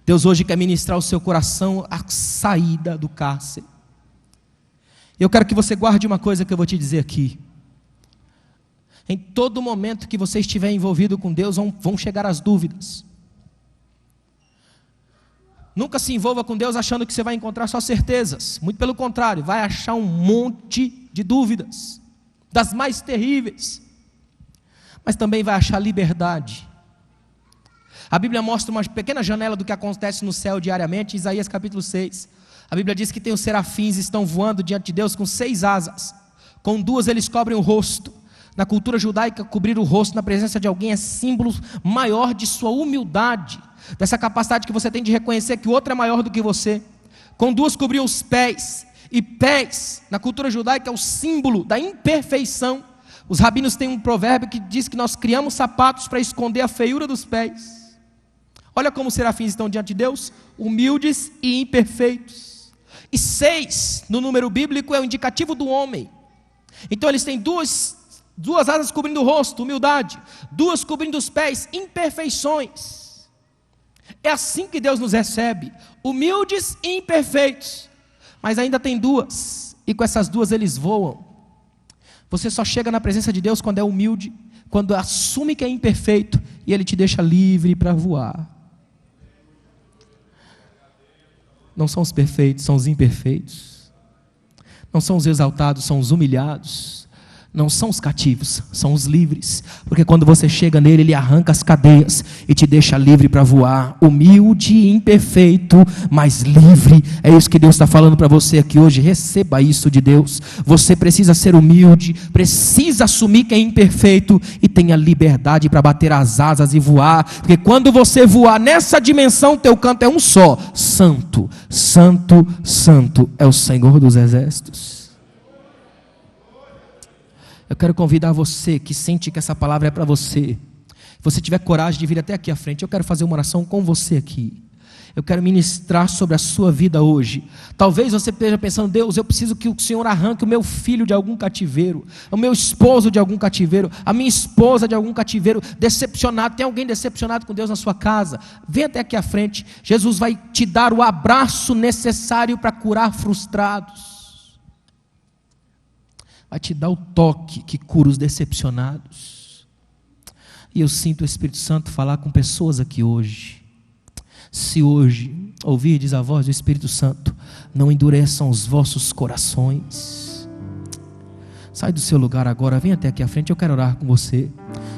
Deus hoje quer ministrar ao seu coração a saída do cárcere. Eu quero que você guarde uma coisa que eu vou te dizer aqui. Em todo momento que você estiver envolvido com Deus, vão chegar as dúvidas. Nunca se envolva com Deus achando que você vai encontrar só certezas. Muito pelo contrário, vai achar um monte de dúvidas, das mais terríveis. Mas também vai achar liberdade. A Bíblia mostra uma pequena janela do que acontece no céu diariamente. Em Isaías capítulo 6, a Bíblia diz que tem os serafins, estão voando diante de Deus com 6 asas. Com 2 eles cobrem o rosto. Na cultura judaica, cobrir o rosto na presença de alguém é símbolo maior de sua humildade, dessa capacidade que você tem de reconhecer que o outro é maior do que você. Com 2 cobriam os pés. E pés, na cultura judaica, é o símbolo da imperfeição. Os rabinos têm um provérbio que diz que nós criamos sapatos para esconder a feiura dos pés. Olha como os serafins estão diante de Deus: humildes e imperfeitos. E 6, no número bíblico, é o indicativo do homem. Então eles têm duas asas cobrindo o rosto, humildade. 2 cobrindo os pés, imperfeições. É assim que Deus nos recebe, humildes e imperfeitos. Mas ainda tem 2, e com essas 2 eles voam. Você só chega na presença de Deus quando é humilde, quando assume que é imperfeito, e Ele te deixa livre para voar. Não são os perfeitos, são os imperfeitos. Não são os exaltados, são os humilhados. Não são os cativos, são os livres. Porque quando você chega nele, ele arranca as cadeias e te deixa livre para voar. Humilde e imperfeito, mas livre. É isso que Deus está falando para você aqui hoje. Receba isso de Deus. Você precisa ser humilde, precisa assumir que é imperfeito e tenha liberdade para bater as asas e voar. Porque quando você voar nessa dimensão, teu canto é um só: santo, santo, santo é o Senhor dos exércitos. Eu quero convidar você que sente que essa palavra é para você. Se você tiver coragem de vir até aqui à frente, eu quero fazer uma oração com você aqui. Eu quero ministrar sobre a sua vida hoje. Talvez você esteja pensando: Deus, eu preciso que o Senhor arranque o meu filho de algum cativeiro, o meu esposo de algum cativeiro, a minha esposa de algum cativeiro, decepcionado. Tem alguém decepcionado com Deus na sua casa? Vem até aqui à frente. Jesus vai te dar o abraço necessário para curar frustrados. Vai te dar o toque que cura os decepcionados. E eu sinto o Espírito Santo falar com pessoas aqui hoje. Se hoje ouvirdes a voz do Espírito Santo, não endureçam os vossos corações. Sai do seu lugar agora, vem até aqui à frente, eu quero orar com você.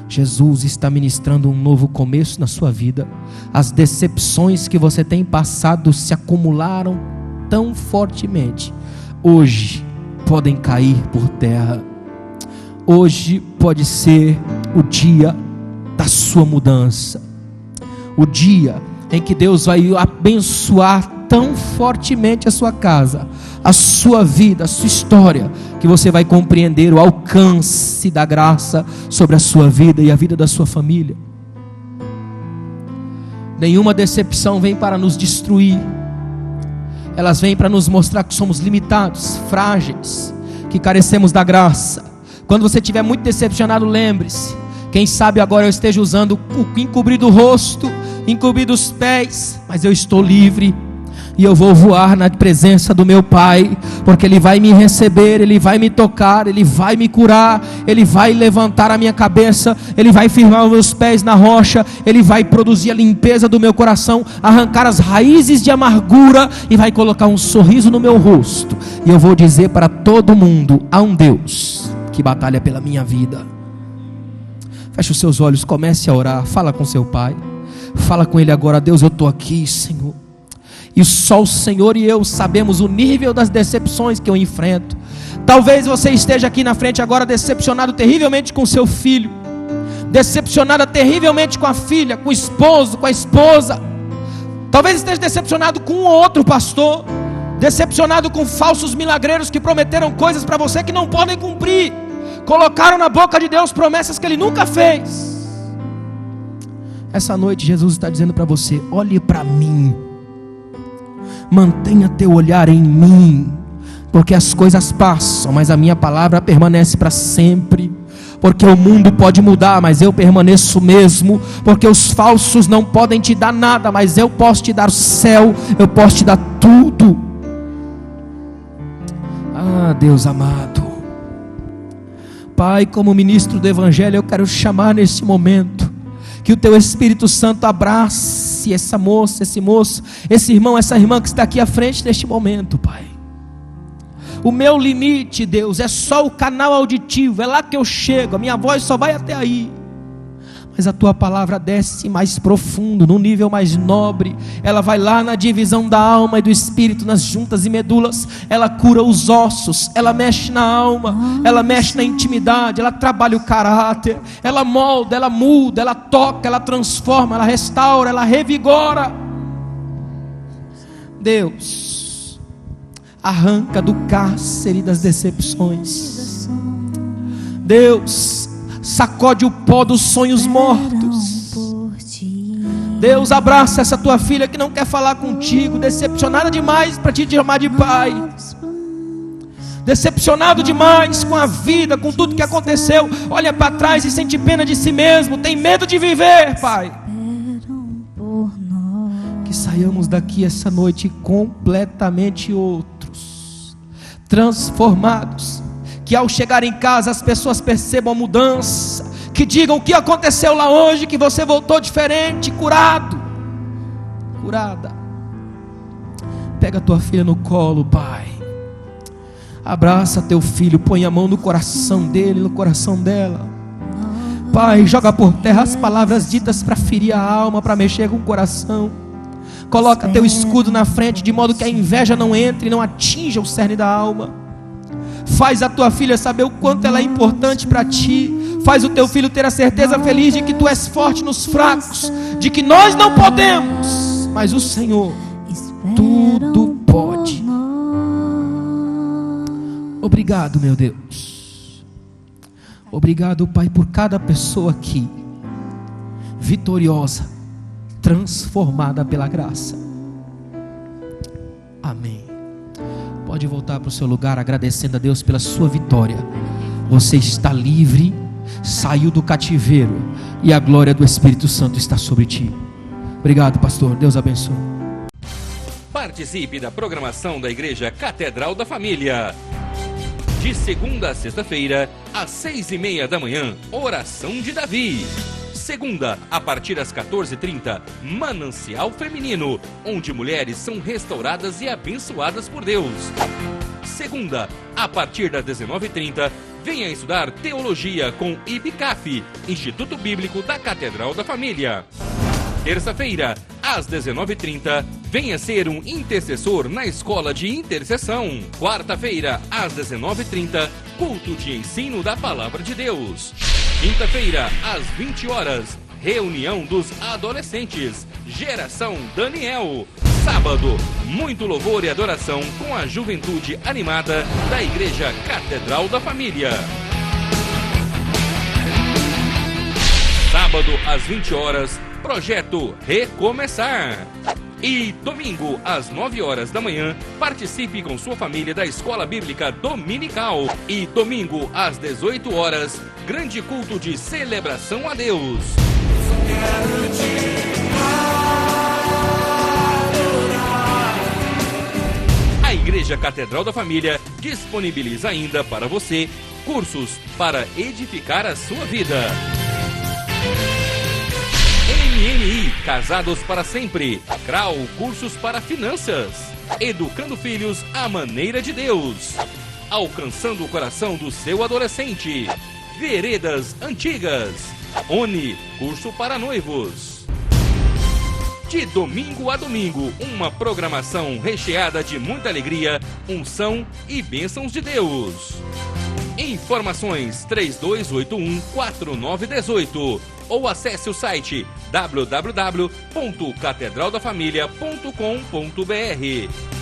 Jesus está ministrando um novo começo na sua vida. As decepções que você tem passado se acumularam tão fortemente. Hoje podem cair por terra. Hoje pode ser o dia da sua mudança, o dia em que Deus vai abençoar tão fortemente a sua casa, a sua vida, a sua história, que você vai compreender o alcance da graça sobre a sua vida e a vida da sua família. Nenhuma decepção vem para nos destruir. Elas vêm para nos mostrar que somos limitados, frágeis, que carecemos da graça. Quando você estiver muito decepcionado, lembre-se: quem sabe agora eu esteja usando o encobrido rosto, encobrido os pés, mas eu estou livre. e eu vou voar na presença do meu Pai, porque Ele vai me receber, Ele vai me tocar, Ele vai me curar, Ele vai levantar a minha cabeça, Ele vai firmar os meus pés na rocha, Ele vai produzir a limpeza do meu coração, arrancar as raízes de amargura e vai colocar um sorriso no meu rosto, e eu vou dizer para todo mundo: há um Deus que batalha pela minha vida. Feche os seus olhos, comece a orar, fala com seu Pai, fala com Ele agora: Deus, eu estou aqui, Senhor, e só o Senhor e eu sabemos o nível das decepções que eu enfrento. Talvez você esteja aqui na frente agora decepcionado terrivelmente com seu filho, decepcionada terrivelmente com a filha, com o esposo, com a esposa. Talvez esteja decepcionado com um ou outro pastor, decepcionado com falsos milagreiros que prometeram coisas para você que não podem cumprir, colocaram na boca de Deus promessas que Ele nunca fez. Essa noite Jesus está dizendo para você: olhe para mim, mantenha teu olhar em mim, porque as coisas passam, mas a minha palavra permanece para sempre. Porque o mundo pode mudar, mas eu permaneço mesmo. Porque os falsos não podem te dar nada, mas eu posso te dar o céu, eu posso te dar tudo. Ah, Deus amado, Pai, como ministro do Evangelho, eu quero chamar nesse momento que o Teu Espírito Santo abrace essa moça, esse moço, esse irmão, essa irmã que está aqui à frente neste momento, Pai. O meu limite, Deus, é só o canal auditivo, é lá que eu chego, a minha voz só vai até aí. Mas a Tua palavra desce mais profundo, num nível mais nobre. Ela vai lá na divisão da alma e do espírito, nas juntas e medulas. Ela cura os ossos, ela mexe na alma, ela mexe na intimidade, ela trabalha o caráter, ela molda, ela muda, ela toca, ela transforma, ela restaura, ela revigora. Deus, arranca do cárcere das decepções. Deus, sacode o pó dos sonhos mortos. Deus, abraça essa tua filha que não quer falar contigo, decepcionada demais para te chamar de pai, decepcionado demais com a vida, com tudo que aconteceu. Olha para trás e sente pena de si mesmo, tem medo de viver, Pai. Que saiamos daqui essa noite completamente outros, transformados. Que ao chegar em casa as pessoas percebam a mudança, que digam o que aconteceu lá hoje, que você voltou diferente, curado, curada. Pega tua filha no colo, Pai, abraça teu filho, põe a mão no coração dele, no coração dela, Pai, joga por terra as palavras ditas para ferir a alma, para mexer com o coração. Coloca teu escudo na frente, de modo que a inveja não entre, não atinja o cerne da alma. Faz a tua filha saber o quanto ela é importante para ti. Faz o teu filho ter a certeza feliz de que tu és forte nos fracos, de que nós não podemos, mas o Senhor tudo pode. Obrigado, meu Deus. Obrigado, Pai, por cada pessoa aqui, vitoriosa, transformada pela graça. Amém. Pode voltar para o seu lugar agradecendo a Deus pela sua vitória. Você está livre, saiu do cativeiro e a glória do Espírito Santo está sobre ti. Obrigado, pastor. Deus abençoe. Participe da programação da Igreja Catedral da Família. De segunda a sexta-feira, às 6:30 da manhã, Oração de Davi. Segunda, a partir das 14h30, Manancial Feminino, onde mulheres são restauradas e abençoadas por Deus. Segunda, a partir das 19h30, venha estudar Teologia com IBCAF, Instituto Bíblico da Catedral da Família. Terça-feira, às 19h30, venha ser um intercessor na Escola de Intercessão. Quarta-feira, às 19h30, culto de ensino da Palavra de Deus. Quinta-feira, às 20 horas, reunião dos adolescentes, Geração Daniel. Sábado, muito louvor e adoração com a juventude animada da Igreja Catedral da Família. Sábado, às 20 horas, Projeto Recomeçar. E domingo, às 9 horas da manhã, participe com sua família da Escola Bíblica Dominical. E domingo, às 18 horas, grande culto de celebração a Deus. Quero te adorar, Igreja Catedral da Família disponibiliza ainda para você cursos para edificar a sua vida. MMI, Casados para Sempre. CRAU, cursos para finanças. Educando filhos à maneira de Deus. Alcançando o coração do seu adolescente. Veredas Antigas. ONI, curso para noivos. De domingo a domingo, uma programação recheada de muita alegria, unção e bênçãos de Deus. Informações 3281-4918 ou acesse o site www.catedraldafamilia.com.br.